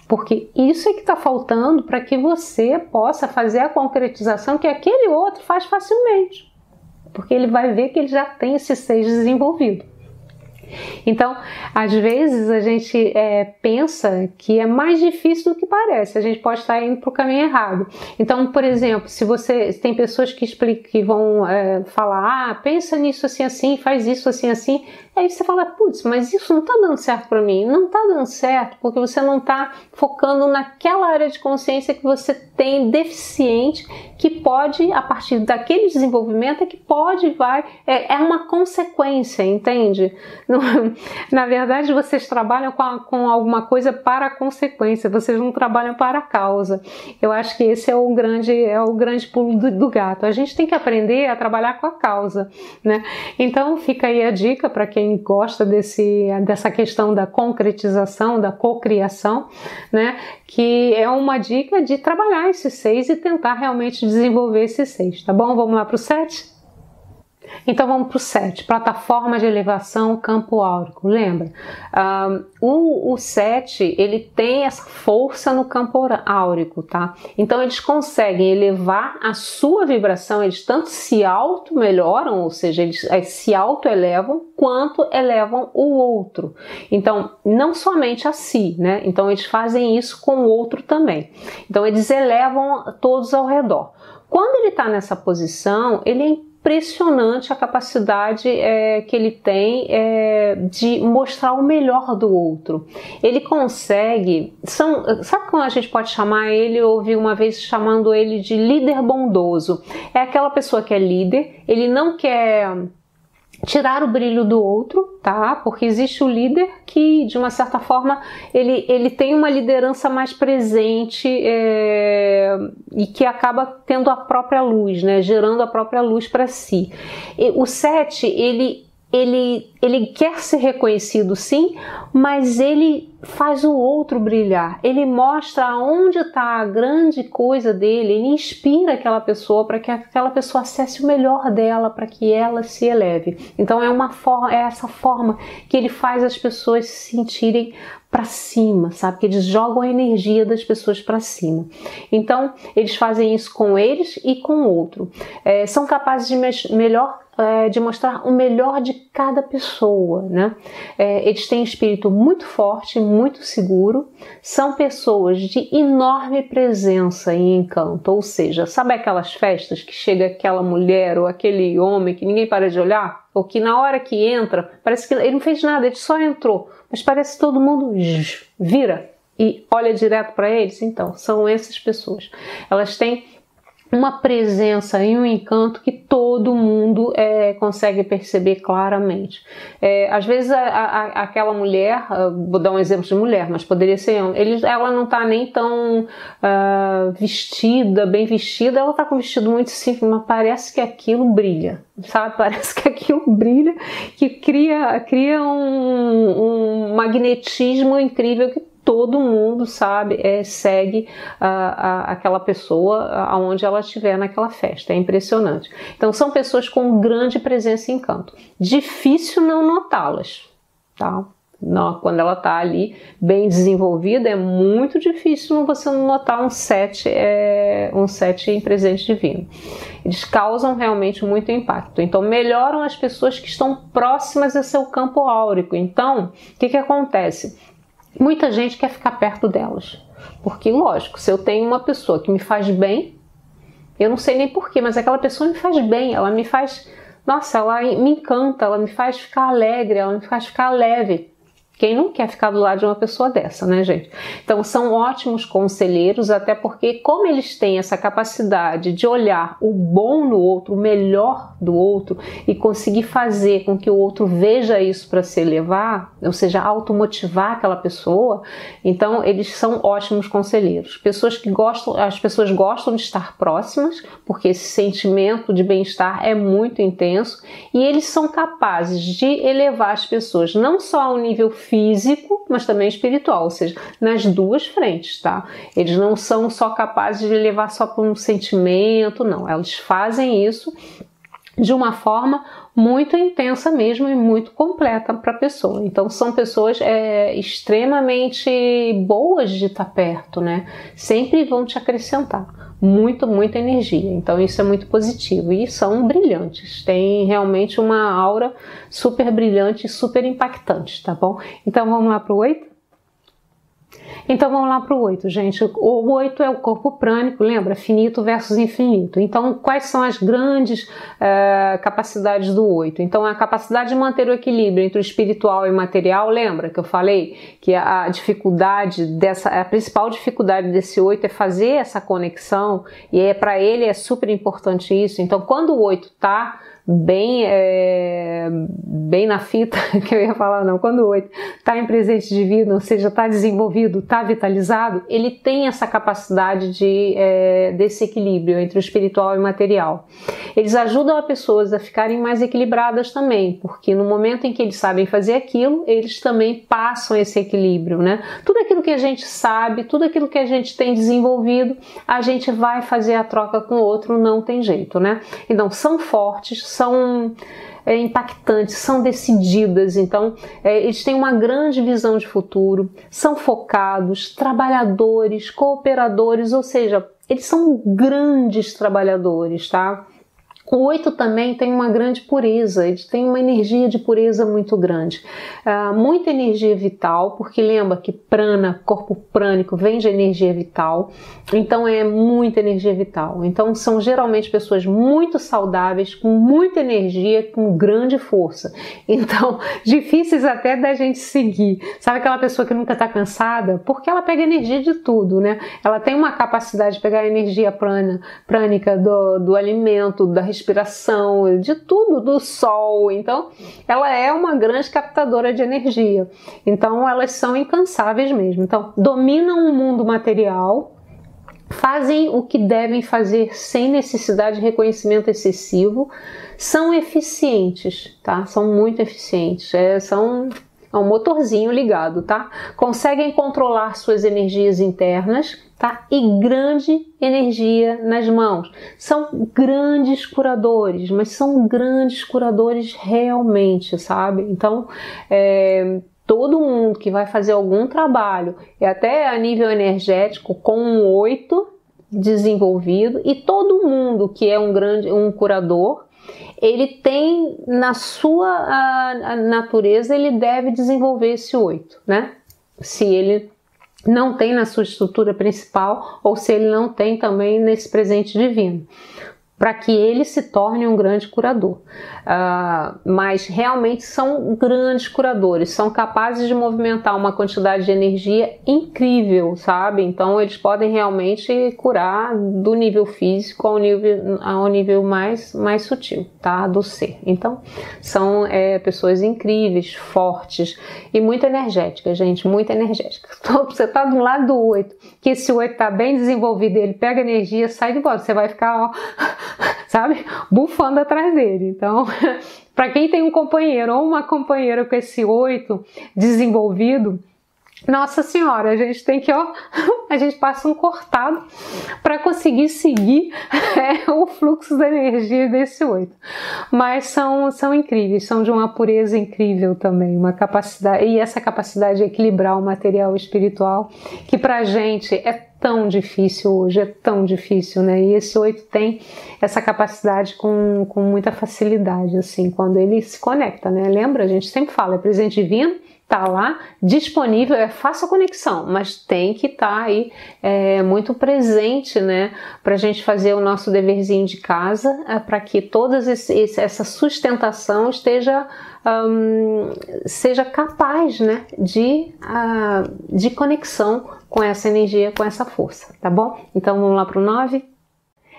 Porque isso é que está faltando para que você possa fazer a concretização que aquele outro faz facilmente. Porque ele vai ver que ele já tem esse 6 desenvolvido. Então, às vezes a gente pensa que é mais difícil do que parece, a gente pode estar indo para o caminho errado. Então, por exemplo, se tem pessoas que vão falar, pensa nisso assim, assim, faz isso assim, assim, aí você fala, putz, mas isso não está dando certo para mim. Não está dando certo porque você não está focando naquela área de consciência que você tem deficiente, que pode, a partir daquele desenvolvimento, é uma consequência, entende? Na verdade, vocês trabalham com alguma coisa para a consequência, vocês não trabalham para a causa. Eu acho que esse é o grande pulo do gato. A gente tem que aprender a trabalhar com a causa, né? Então, fica aí a dica para quem gosta dessa questão da concretização, da cocriação, né? Que é uma dica de trabalhar esse 6 e tentar realmente desenvolver esse 6, tá bom? Vamos lá para o 7? Então vamos para o 7, plataforma de elevação, campo áurico. Lembra? O 7, ele tem essa força no campo áurico, tá? Então eles conseguem elevar a sua vibração, eles tanto se auto-melhoram, ou seja, eles se auto-elevam, quanto elevam o outro. Então, não somente a si, né? Então eles fazem isso com o outro também. Então eles elevam todos ao redor. Quando ele está nessa posição, ele é impressionante a capacidade que ele tem de mostrar o melhor do outro. Ele consegue, sabe como a gente pode chamar ele? Eu ouvi uma vez chamando ele de líder bondoso. É aquela pessoa que é líder, ele não quer tirar o brilho do outro, tá? Porque existe o líder que, de uma certa forma, ele tem uma liderança mais presente e que acaba tendo a própria luz, né? Gerando a própria luz para si. O 7, ele quer ser reconhecido, sim, mas ele faz o outro brilhar. Ele mostra onde está a grande coisa dele, ele inspira aquela pessoa para que aquela pessoa acesse o melhor dela, para que ela se eleve. Então é essa forma que ele faz as pessoas se sentirem para cima, sabe? Que eles jogam a energia das pessoas para cima. Então, eles fazem isso com eles e com o outro. São capazes de mostrar o melhor de cada pessoa, né? Eles têm um espírito muito forte, muito seguro, são pessoas de enorme presença e encanto, ou seja, sabe aquelas festas que chega aquela mulher ou aquele homem que ninguém para de olhar? Ou que na hora que entra, parece que ele não fez nada, ele só entrou, mas parece que todo mundo vira e olha direto para eles? Então, são essas pessoas. Elas têm uma presença e um encanto que todo mundo consegue perceber claramente. Às vezes aquela mulher, vou dar um exemplo de mulher, mas poderia ser ela não está nem tão bem vestida, ela está com um vestido muito simples, mas parece que aquilo brilha, sabe? Parece que aquilo brilha, que cria um magnetismo incrível que todo mundo sabe, segue aquela pessoa aonde ela estiver naquela festa. É impressionante. Então são pessoas com grande presença e encanto. Difícil não notá-las, tá? Não, quando ela está ali bem desenvolvida, é muito difícil você não notar um 7 em presente divino. Eles causam realmente muito impacto. Então melhoram as pessoas que estão próximas a seu campo áurico. Então, o que acontece? Muita gente quer ficar perto delas, porque lógico, se eu tenho uma pessoa que me faz bem, eu não sei nem porquê, mas aquela pessoa me faz bem, ela me faz, nossa, ela me encanta, ela me faz ficar alegre, ela me faz ficar leve. O Quem não quer ficar do lado de uma pessoa dessa, né, gente? Então, são ótimos conselheiros, até porque, como eles têm essa capacidade de olhar o bom no outro, o melhor do outro, e conseguir fazer com que o outro veja isso para se elevar, ou seja, automotivar aquela pessoa, então, eles são ótimos conselheiros. As pessoas gostam de estar próximas, porque esse sentimento de bem-estar é muito intenso, e eles são capazes de elevar as pessoas, não só ao nível físico, mas também espiritual, ou seja, nas duas frentes, tá? Eles não são só capazes de levar só por um sentimento, não. Eles fazem isso de uma forma muito intensa mesmo e muito completa para a pessoa. Então, são pessoas extremamente boas de estar perto, né? Sempre vão te acrescentar muita energia. Então, isso é muito positivo. E são brilhantes. Tem realmente uma aura super brilhante e super impactante, tá bom? Então, vamos lá para o 8? Então vamos lá para o 8, gente. O 8 é o corpo prânico, lembra? Finito versus infinito. Então, quais são as grandes capacidades do 8? Então, a capacidade de manter o equilíbrio entre o espiritual e o material, lembra que eu falei que a principal dificuldade desse 8 é fazer essa conexão, e para ele é super importante isso. Então, quando o 8 está bem na fita, que eu ia falar, não, quando o 8 está em presente divino, ou seja, está desenvolvido, está vitalizado, ele tem essa capacidade desse equilíbrio entre o espiritual e o material. Eles ajudam as pessoas a ficarem mais equilibradas também, porque no momento em que eles sabem fazer aquilo, eles também passam esse equilíbrio, né? Tudo aquilo que a gente sabe, tudo aquilo que a gente tem desenvolvido, a gente vai fazer a troca com o outro, não tem jeito, né? Então, são fortes, são impactantes, são decididas, então eles têm uma grande visão de futuro, são focados, trabalhadores, cooperadores, ou seja, eles são grandes trabalhadores, tá? O 8 também tem uma grande pureza, ele tem uma energia de pureza muito grande, muita energia vital, porque lembra que prana, corpo prânico, vem de energia vital, então é muita energia vital. Então são geralmente pessoas muito saudáveis, com muita energia, com grande força, então difíceis até da gente seguir. Sabe aquela pessoa que nunca está cansada? Porque ela pega energia de tudo, né? Ela tem uma capacidade de pegar a energia prânica do alimento, da respiração, de tudo, do sol. Então, ela é uma grande captadora de energia. Então, elas são incansáveis mesmo. Então, dominam o mundo material, fazem o que devem fazer sem necessidade de reconhecimento excessivo, são eficientes, tá? São muito eficientes, são um motorzinho ligado, tá? Conseguem controlar suas energias internas, tá? E grande energia nas mãos. São grandes curadores, mas são grandes curadores realmente, sabe? Então, todo mundo que vai fazer algum trabalho, e até a nível energético, com um 8 desenvolvido, e todo mundo que é um curador, ele tem na sua natureza, ele deve desenvolver esse 8, né? Se ele não tem na sua estrutura principal, ou se ele não tem também nesse presente divino, para que ele se torne um grande curador. Mas realmente são grandes curadores, são capazes de movimentar uma quantidade de energia incrível, sabe? Então eles podem realmente curar do nível físico ao nível mais sutil, tá? Do ser. Então são pessoas incríveis, fortes e muito energéticas, gente, muito energéticas. Você tá do lado do 8, que esse 8 tá bem desenvolvido, ele pega energia, sai de embora, você vai ficar, ó, sabe, bufando atrás dele. Então, para quem tem um companheiro ou uma companheira com esse 8 desenvolvido, nossa senhora, a gente tem que, ó, a gente passa um cortado para conseguir seguir o fluxo da energia desse 8. Mas são incríveis, são de uma pureza incrível também, uma capacidade, e essa capacidade de equilibrar o material e o espiritual, que pra gente é tão difícil hoje, é tão difícil, né? E esse 8 tem essa capacidade com muita facilidade, assim, quando ele se conecta, né? Lembra? A gente sempre fala, é presente divino, tá lá disponível, faça a conexão, mas tem que estar aí muito presente, né, para a gente fazer o nosso deverzinho de casa, para que toda essa sustentação seja capaz, né, de conexão com essa energia, com essa força, tá bom? Então vamos lá para o 9.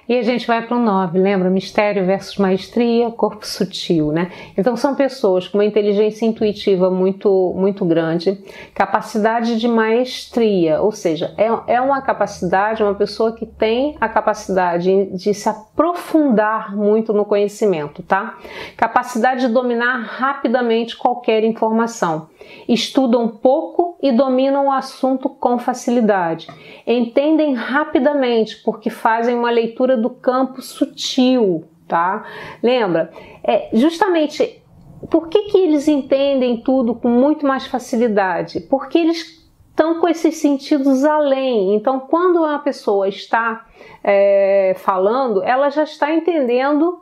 E a gente vai para o 9, lembra? Mistério versus maestria, corpo sutil, né? Então são pessoas com uma inteligência intuitiva muito, muito grande, capacidade de maestria, ou seja, é uma capacidade, uma pessoa que tem a capacidade de se aprofundar muito no conhecimento, tá? Capacidade de dominar rapidamente qualquer informação. Estudam pouco e dominam o assunto com facilidade. Entendem rapidamente porque fazem uma leitura do campo sutil, tá? Lembra? Justamente por que eles entendem tudo com muito mais facilidade? Porque eles estão com esses sentidos além. Então, quando uma pessoa está falando, ela já está entendendo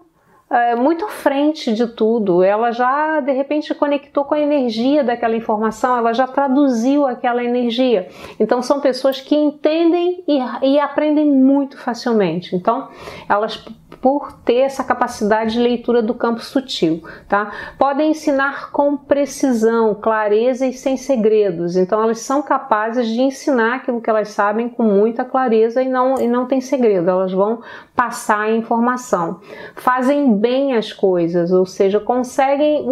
muito à frente de tudo, ela já de repente conectou com a energia daquela informação, ela já traduziu aquela energia. Então são pessoas que entendem e aprendem muito facilmente. Então elas, por ter essa capacidade de leitura do campo sutil, tá? Podem ensinar com precisão, clareza e sem segredos. Então elas são capazes de ensinar aquilo que elas sabem com muita clareza e não tem segredo, elas vão passar a informação. Fazem bem as coisas, ou seja, conseguem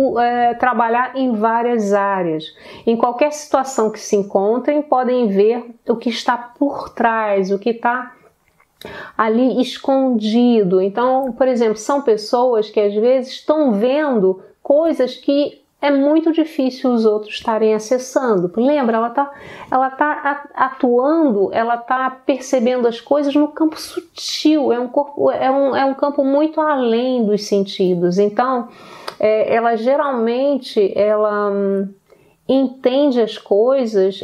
trabalhar em várias áreas. Em qualquer situação que se encontrem, podem ver o que está por trás, o que está ali escondido. Então, por exemplo, são pessoas que às vezes estão vendo coisas que é muito difícil os outros estarem acessando. Lembra? Ela tá atuando, ela está percebendo as coisas no campo sutil, é um campo muito além dos sentidos. Então, ela geralmente entende as coisas,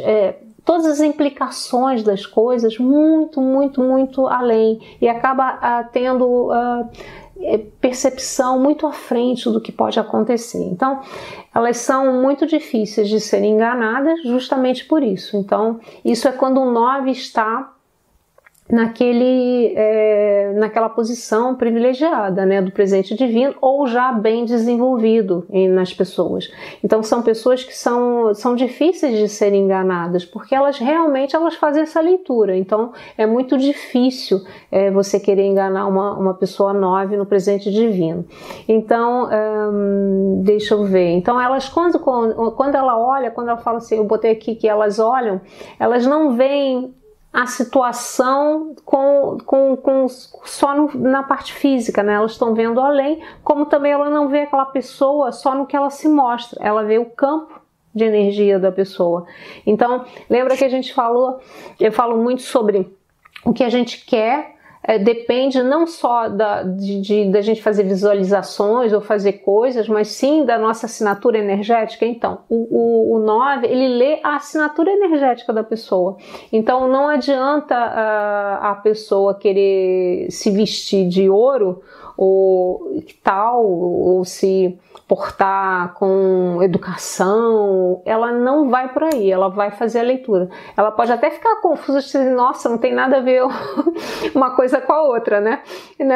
todas as implicações das coisas muito, muito, muito além, e acaba tendo percepção muito à frente do que pode acontecer. Então, elas são muito difíceis de serem enganadas justamente por isso. Então, isso é quando o 9 está naquela posição privilegiada, né, do presente divino, ou já bem desenvolvido nas pessoas. Então são pessoas que são difíceis de serem enganadas, porque elas realmente fazem essa leitura. Então é muito difícil você querer enganar uma pessoa 9 no presente divino. Então deixa eu ver. Então elas quando ela olha, quando ela fala assim, eu botei aqui que elas olham, elas não veem a situação só na parte física, né? Elas estão vendo além, como também ela não vê aquela pessoa só no que ela se mostra, ela vê o campo de energia da pessoa. Então, lembra que eu falo muito sobre o que a gente quer, depende não só da gente fazer visualizações ou fazer coisas, mas sim da nossa assinatura energética. Então, o 9, ele lê a assinatura energética da pessoa. Então, não adianta a pessoa querer se vestir de ouro ou tal, ou se portar com educação, ela não vai por aí, ela vai fazer a leitura. Ela pode até ficar confusa, assim, nossa, não tem nada a ver uma coisa com a outra, né?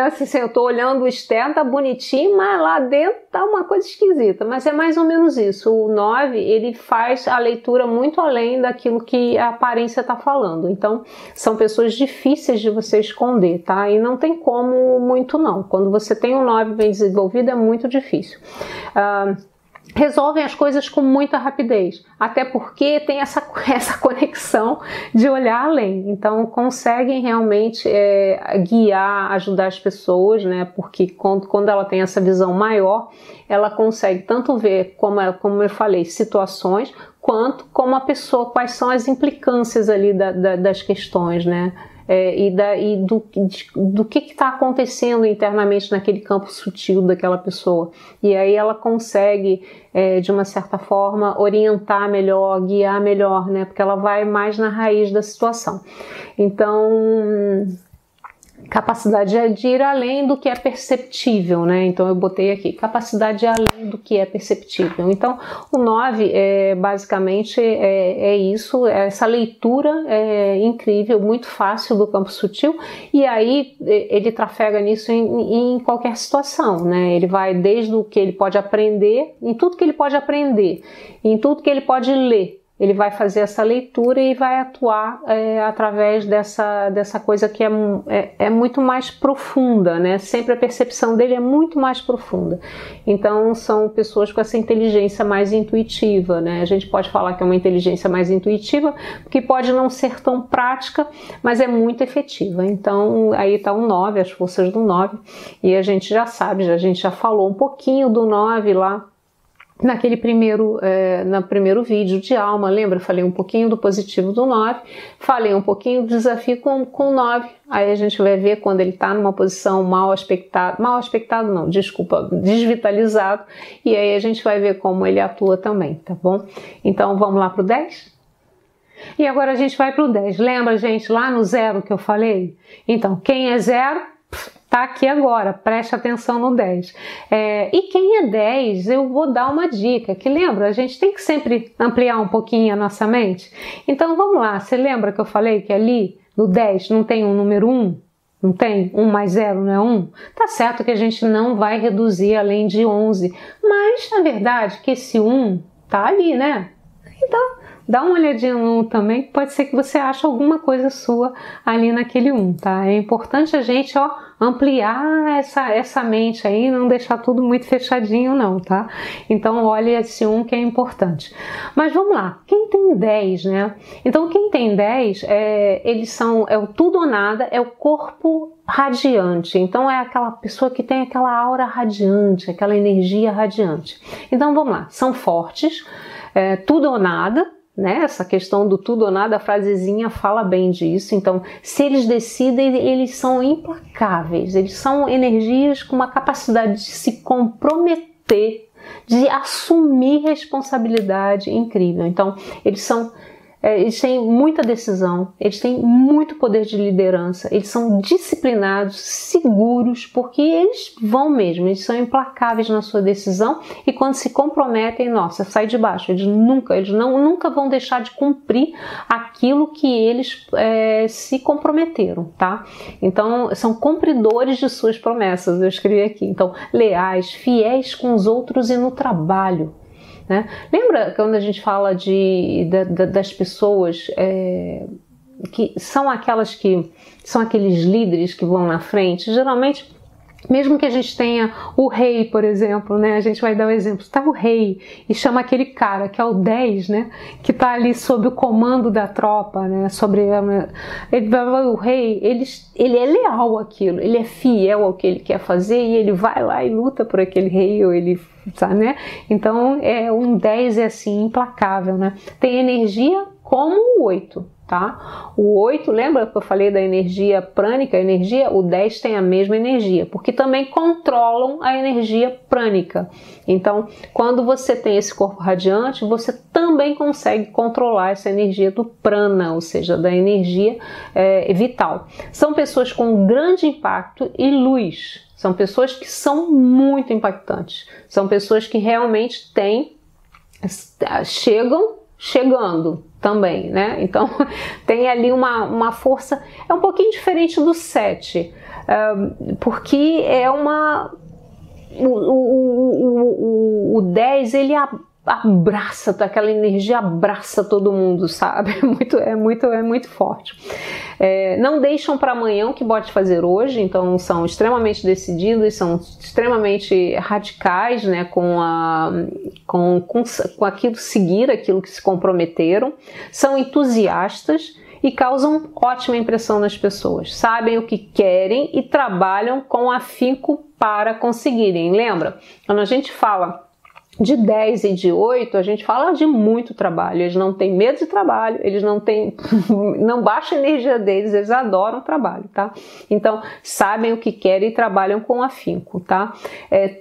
Assim, eu tô olhando o externo, tá bonitinho, mas lá dentro tá uma coisa esquisita. Mas é mais ou menos isso. O 9, ele faz a leitura muito além daquilo que a aparência tá falando. Então, são pessoas difíceis de você esconder, tá? E não tem como muito não. Quando você tem um 9 bem desenvolvido, é muito difícil. Resolvem as coisas com muita rapidez, até porque tem essa conexão de olhar além, então conseguem realmente guiar, ajudar as pessoas, né? Porque quando ela tem essa visão maior, ela consegue tanto ver, como eu falei, situações, quanto como a pessoa, quais são as implicâncias ali das questões, né? E do que está acontecendo internamente naquele campo sutil daquela pessoa. E aí ela consegue, de uma certa forma, orientar melhor, guiar melhor, né? Porque ela vai mais na raiz da situação. Então, capacidade de ir além do que é perceptível, né? Então eu botei aqui, capacidade de ir além do que é perceptível. Então o 9 basicamente é isso, é essa leitura incrível, muito fácil do campo sutil, e aí ele trafega nisso em qualquer situação, né? Ele vai desde o que ele pode aprender, em tudo que ele pode aprender, em tudo que ele pode ler. Ele vai fazer essa leitura e vai atuar através dessa coisa que é muito mais profunda, né? Sempre a percepção dele é muito mais profunda. Então são pessoas com essa inteligência mais intuitiva, né? A gente pode falar que é uma inteligência mais intuitiva, que pode não ser tão prática, mas é muito efetiva. Então aí está o 9, as forças do 9, e a gente já sabe, a gente já falou um pouquinho do 9 lá, naquele primeiro vídeo de alma, lembra? Falei um pouquinho do positivo do 9, falei um pouquinho do desafio com o 9, aí a gente vai ver quando ele está numa posição desvitalizado, e aí a gente vai ver como ele atua também, tá bom? Então vamos lá para o 10? E agora a gente vai para o 10, lembra, gente, lá no 0 que eu falei? Então, quem é 0... tá aqui agora, preste atenção no 10. E quem é 10, eu vou dar uma dica, que lembra, a gente tem que sempre ampliar um pouquinho a nossa mente. Então vamos lá, você lembra que eu falei que ali no 10 não tem um número 1? Não tem? 1 mais 0 não é 1? Tá certo que a gente não vai reduzir além de 11, mas na verdade que esse 1 tá ali, né? Então dá uma olhadinha no 1 também, pode ser que você ache alguma coisa sua ali naquele 1, tá? É importante a gente, ampliar essa mente aí, não deixar tudo muito fechadinho não, tá? Então olha esse 1 que é importante. Mas vamos lá, quem tem 10, né? Então quem tem 10, eles são, o tudo ou nada, é o corpo radiante. Então é aquela pessoa que tem aquela aura radiante, aquela energia radiante. Então vamos lá, são fortes, tudo ou nada, né? Essa questão do tudo ou nada, a frasezinha fala bem disso. Então, se eles decidem, eles são implacáveis, eles são energias com uma capacidade de se comprometer, de assumir responsabilidade incrível. Então, eles têm muita decisão, eles têm muito poder de liderança, eles são disciplinados, seguros, porque eles vão mesmo, eles são implacáveis na sua decisão, e quando se comprometem, nossa, sai de baixo, eles nunca vão deixar de cumprir aquilo que eles se comprometeram, tá? Então, são cumpridores de suas promessas, eu escrevi aqui. Então, leais, fiéis com os outros e no trabalho. Né? Lembra quando a gente fala das pessoas que são aquelas que são aqueles líderes que vão na frente? Geralmente, mesmo que a gente tenha o rei, por exemplo, né? A gente vai dar um exemplo, está o rei e chama aquele cara que é o 10, né? Que está ali sob o comando da tropa, né? O rei, ele é leal àquilo, ele é fiel ao que ele quer fazer, e ele vai lá e luta por aquele rei, ou ele, sabe, né? Então um 10 é assim, implacável, né? Tem energia como o 8. Tá? O 8, lembra que eu falei da energia prânica? O 10 tem a mesma energia, porque também controlam a energia prânica. Então, quando você tem esse corpo radiante, você também consegue controlar essa energia do prana, ou seja, da energia vital. São pessoas com grande impacto e luz. São pessoas que são muito impactantes. São pessoas que realmente chegando também, né? Então tem ali uma força, é um pouquinho diferente do 7, porque o 10, ele abraça, aquela energia abraça todo mundo, sabe? É muito forte. Não deixam para amanhã o que pode fazer hoje, então são extremamente decididos, são extremamente radicais, né, com aquilo, seguir aquilo que se comprometeram, são entusiastas e causam ótima impressão nas pessoas, sabem o que querem e trabalham com afinco para conseguirem. Lembra? Quando a gente fala de 10 e de 8, a gente fala de muito trabalho, eles não têm medo de trabalho, eles não baixa a energia deles, eles adoram trabalho, tá? Então, sabem o que querem e trabalham com afinco, tá?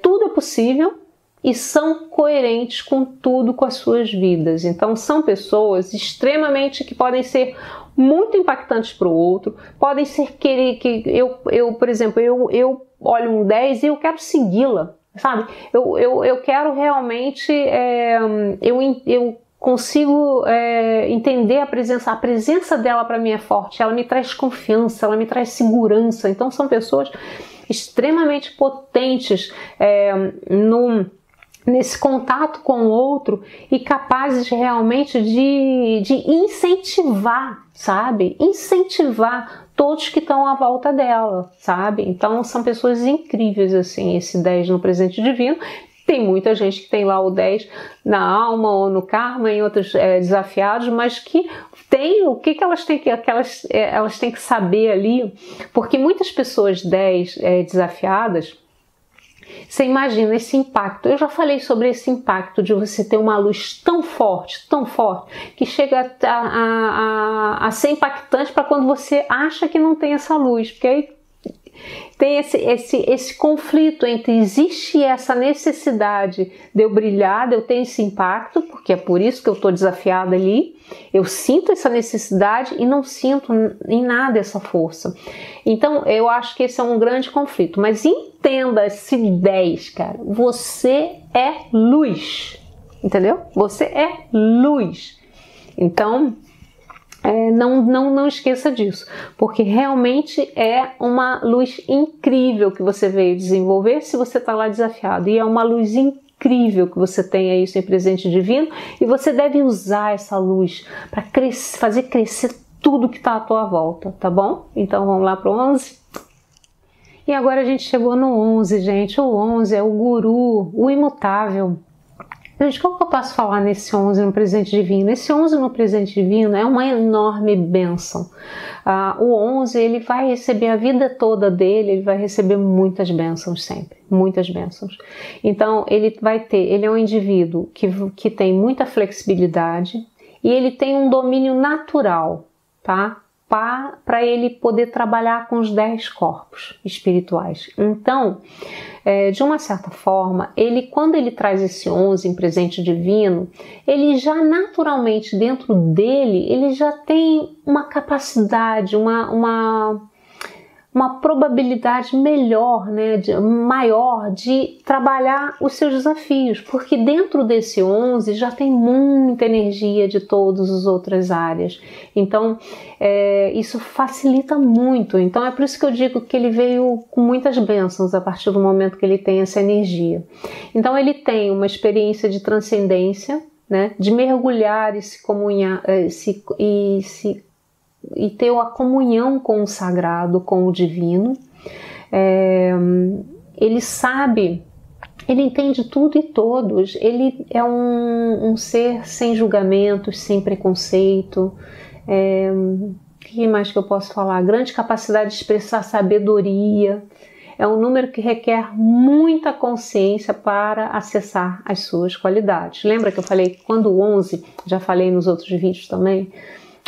Tudo é possível e são coerentes com tudo, com as suas vidas. Então, são pessoas extremamente que podem ser muito impactantes para o outro, podem ser que eu, por exemplo, eu olho um 10 e eu quero segui-la, sabe? Eu quero realmente, eu consigo entender a presença dela para mim é forte, ela me traz confiança, ela me traz segurança. Então são pessoas extremamente potentes nesse contato com o outro e capazes realmente de incentivar, sabe? Incentivar todos que estão à volta dela, sabe? Então são pessoas incríveis, assim, esse 10 no presente divino. Tem muita gente que tem lá o 10 na alma ou no karma, em outros desafiados, mas que tem o que elas têm elas têm que saber ali, porque muitas pessoas 10 desafiadas, você imagina esse impacto. Eu já falei sobre esse impacto de você ter uma luz tão forte, que chega a ser impactante para quando você acha que não tem essa luz, porque aí tem esse conflito entre existe essa necessidade de eu brilhar, de eu ter esse impacto, porque é por isso que eu estou desafiada ali, eu sinto essa necessidade e não sinto em nada essa força. Então eu acho que esse é um grande conflito, mas entenda esse 10, cara, você é luz, entendeu? Você é luz. Então não esqueça disso, porque realmente é uma luz incrível que você veio desenvolver se você está lá desafiado, e é uma luz incrível que você tem aí sem presente divino, e você deve usar essa luz para fazer crescer tudo que está à tua volta, tá bom? Então vamos lá para o 11? E agora a gente chegou no 11, gente. O 11 é o guru, o imutável. Gente, como que eu posso falar nesse 11 no presente divino? Esse 11 no presente divino é uma enorme bênção. O 11, ele vai receber a vida toda dele, ele vai receber muitas bênçãos sempre, muitas bênçãos. Então, ele é um indivíduo que tem muita flexibilidade e ele tem um domínio natural, tá? Para ele poder trabalhar com os 10 corpos espirituais. Então, de uma certa forma, quando ele traz esse 11 em presente divino, ele já naturalmente dentro dele, ele já tem uma capacidade, uma probabilidade melhor, né, maior de trabalhar os seus desafios, porque dentro desse 11 já tem muita energia de todas as outras áreas. Então, isso facilita muito. Então, é por isso que eu digo que ele veio com muitas bênçãos a partir do momento que ele tem essa energia. Então, ele tem uma experiência de transcendência, né, de mergulhar e se comunhar, e ter a comunhão com o sagrado, com o divino. Ele sabe, ele entende tudo e todos, ele é um ser sem julgamentos, sem preconceito. O que mais que eu posso falar? Grande capacidade de expressar sabedoria. É um número que requer muita consciência para acessar as suas qualidades. Lembra que eu falei que quando o 11, já falei nos outros vídeos também,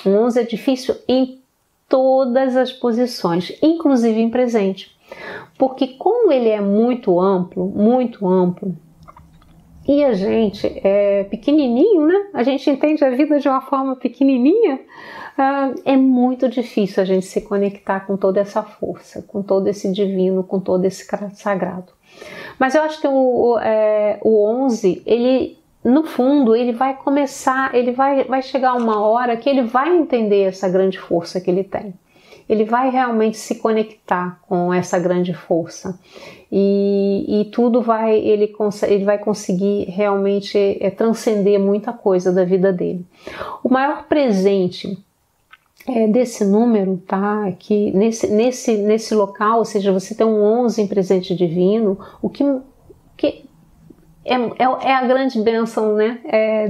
o 11 é difícil em todas as posições, inclusive em presente. Porque como ele é muito amplo, e a gente é pequenininho, né? A gente entende a vida de uma forma pequenininha, é muito difícil a gente se conectar com toda essa força, com todo esse divino, com todo esse sagrado. Mas eu acho que o 11, ele... No fundo, ele vai começar, vai chegar uma hora que ele vai entender essa grande força que ele tem. Ele vai realmente se conectar com essa grande força. E tudo ele vai conseguir realmente transcender muita coisa da vida dele. O maior presente desse número, tá? Aqui, nesse local, ou seja, você tem um 11 em presente divino, o que é a grande bênção, né,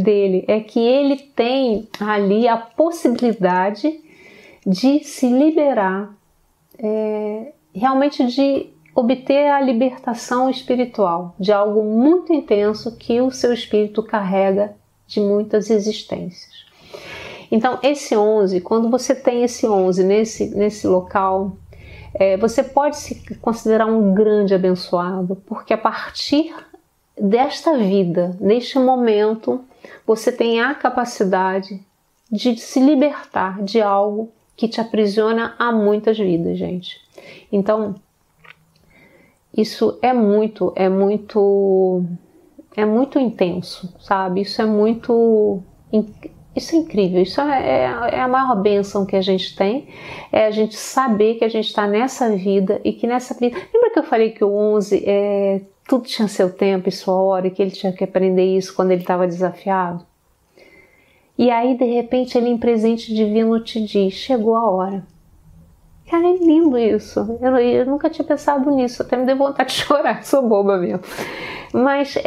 dele, é que ele tem ali a possibilidade de se liberar, realmente de obter a libertação espiritual de algo muito intenso que o seu espírito carrega de muitas existências. Então esse 11, quando você tem esse 11 nesse local, você pode se considerar um grande abençoado, porque a partir desta vida, neste momento, você tem a capacidade de se libertar de algo que te aprisiona a muitas vidas, gente. Então, isso é muito intenso, sabe? Isso é incrível, isso é a maior bênção que a gente tem, é a gente saber que a gente está nessa vida e que nessa vida... Lembra que eu falei que o 11, tudo tinha seu tempo e sua hora e que ele tinha que aprender isso quando ele estava desafiado? E aí, de repente, ele em presente divino te diz, chegou a hora. Cara, é lindo isso. Eu nunca tinha pensado nisso, até me deu vontade de chorar, sou boba mesmo. Mas,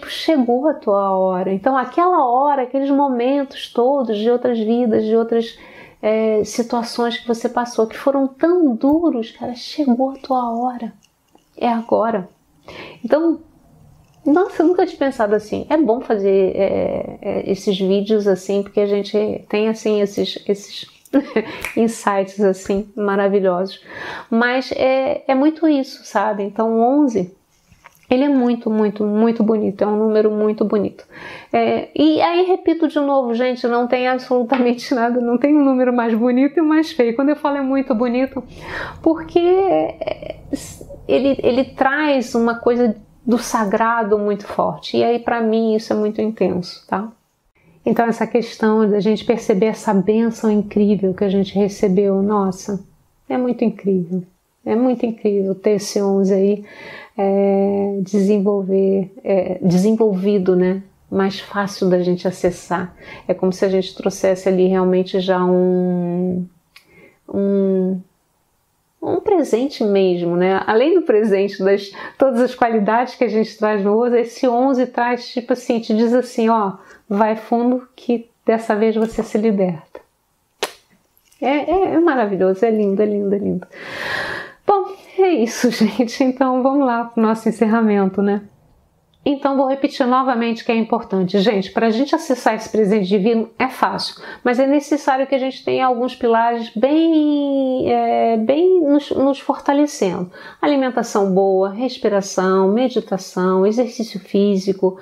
chegou a tua hora. Então, aquela hora, aqueles momentos todos de outras vidas, de outras situações que você passou, que foram tão duros, cara, chegou a tua hora. É agora. Então, nossa, eu nunca tinha pensado assim. É bom fazer esses vídeos assim, porque a gente tem assim esses insights assim maravilhosos. Mas é muito isso, sabe? Então o 11, ele é muito bonito, é um número muito bonito. E aí repito de novo, gente, não tem absolutamente nada, não tem um número mais bonito e mais feio. Quando eu falo é muito bonito, porque ele traz uma coisa do sagrado muito forte. E aí para mim isso é muito intenso, tá? Então essa questão da gente perceber essa bênção incrível que a gente recebeu, nossa, é muito incrível. É muito incrível ter esse 11 aí desenvolvido, né? Mais fácil da gente acessar. É como se a gente trouxesse ali realmente já um presente mesmo, né? Além do presente das todas as qualidades que a gente traz no 11, esse 11 traz, tipo assim, te diz assim, ó, vai fundo que dessa vez você se liberta. É maravilhoso, é lindo, é lindo, é lindo. Bom, é isso, gente. Então vamos lá para o nosso encerramento, né? Então vou repetir novamente que é importante. Gente, para a gente acessar esse presente divino é fácil, mas é necessário que a gente tenha alguns pilares bem nos fortalecendo. Alimentação boa, respiração, meditação, exercício físico,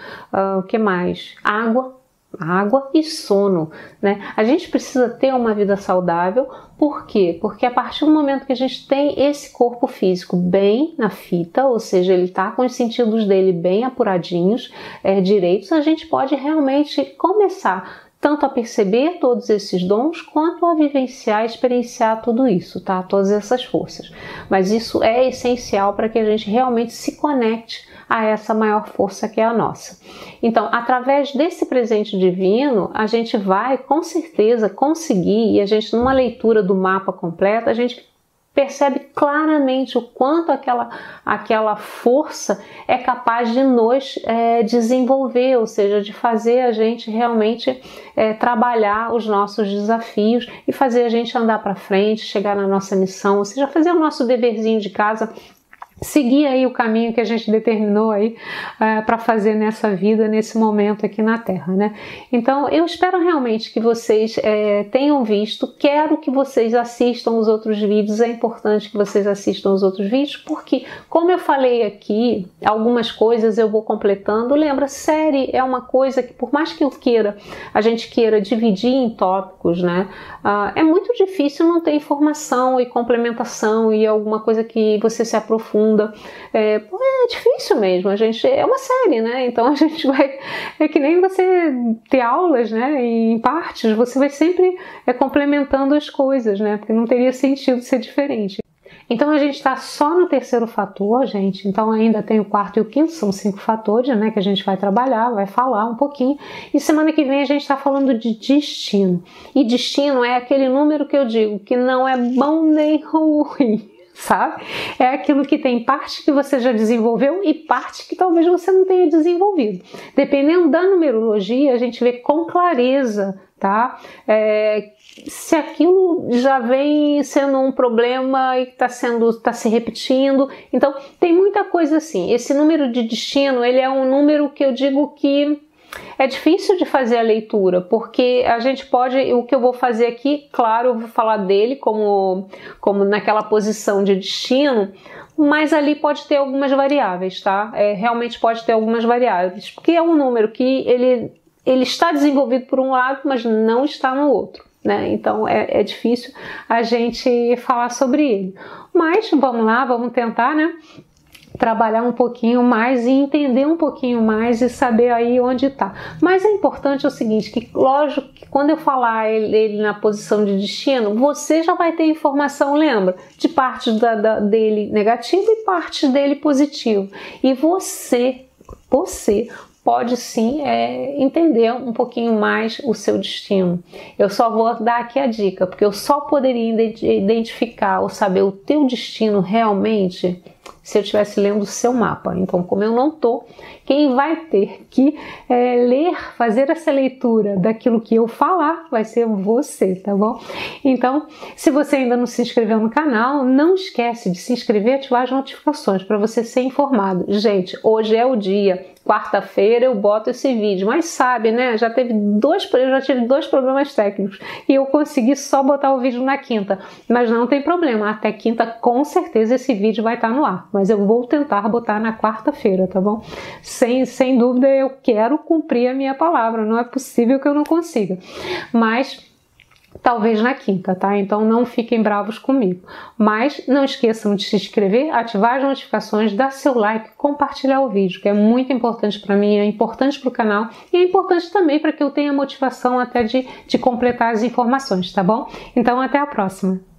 o que mais? Água e sono, né? A gente precisa ter uma vida saudável, por quê? Porque a partir do momento que a gente tem esse corpo físico bem na fita, ou seja, ele está com os sentidos dele bem apuradinhos, direitos, a gente pode realmente começar tanto a perceber todos esses dons, quanto a vivenciar, experienciar tudo isso, tá? Todas essas forças. Mas isso é essencial para que a gente realmente se conecte a essa maior força que é a nossa. Então, através desse presente divino, a gente vai com certeza conseguir, e a gente numa leitura do mapa completa, a gente percebe claramente o quanto aquela força é capaz de nos desenvolver, ou seja, de fazer a gente realmente trabalhar os nossos desafios e fazer a gente andar para frente, chegar na nossa missão, ou seja, fazer o nosso deverzinho de casa, seguir aí o caminho que a gente determinou aí para fazer nessa vida, nesse momento aqui na Terra, né? Então, eu espero realmente que vocês tenham visto, quero que vocês assistam os outros vídeos, é importante que vocês assistam os outros vídeos, porque, como eu falei aqui, algumas coisas eu vou completando. Lembra, série é uma coisa que, por mais que a gente queira dividir em tópicos, né? É muito difícil não ter informação e complementação e alguma coisa que você se aprofunda. É difícil mesmo, a gente é uma série, né? Então a gente vai, é que nem você ter aulas, né? Em partes, você vai sempre complementando as coisas, né? Porque não teria sentido ser diferente. Então a gente está só no terceiro fator, gente, então ainda tem o quarto e o quinto, são 5 fatores, né, que a gente vai trabalhar, vai falar um pouquinho, e semana que vem a gente está falando de destino, e destino é aquele número que eu digo que não é bom nem ruim, sabe? É aquilo que tem parte que você já desenvolveu e parte que talvez você não tenha desenvolvido. Dependendo da numerologia, a gente vê com clareza, tá? Se aquilo já vem sendo um problema e está se repetindo. Então, tem muita coisa assim. Esse número de destino, ele é um número que eu digo que é difícil de fazer a leitura, porque a gente pode, o que eu vou fazer aqui, claro, eu vou falar dele como naquela posição de destino, mas ali pode ter algumas variáveis, tá? Realmente pode ter algumas variáveis, porque é um número que ele ele está desenvolvido por um lado, mas não está no outro, né? Então é difícil a gente falar sobre ele. Mas vamos lá, vamos tentar, né? Trabalhar um pouquinho mais e entender um pouquinho mais e saber aí onde está. Mas é importante o seguinte, que lógico que quando eu falar ele na posição de destino, você já vai ter informação, lembra? De partes dele negativo e partes dele positivo. E você pode sim entender um pouquinho mais o seu destino. Eu só vou dar aqui a dica, porque eu só poderia identificar ou saber o teu destino realmente se eu estivesse lendo o seu mapa. Então, como eu não estou, quem vai ter que fazer essa leitura daquilo que eu falar vai ser você, tá bom? Então, se você ainda não se inscreveu no canal, não esquece de se inscrever e ativar as notificações para você ser informado. Gente, hoje é o dia. Quarta-feira eu boto esse vídeo, mas sabe, né? Eu já tive dois problemas técnicos e eu consegui só botar o vídeo na quinta, mas não tem problema, até quinta com certeza esse vídeo vai estar no ar, mas eu vou tentar botar na quarta-feira, tá bom? Sem dúvida eu quero cumprir a minha palavra, não é possível que eu não consiga, mas talvez na quinta, tá? Então não fiquem bravos comigo. Mas não esqueçam de se inscrever, ativar as notificações, dar seu like, compartilhar o vídeo, que é muito importante para mim, é importante para o canal e é importante também para que eu tenha motivação até de completar as informações, tá bom? Então até a próxima!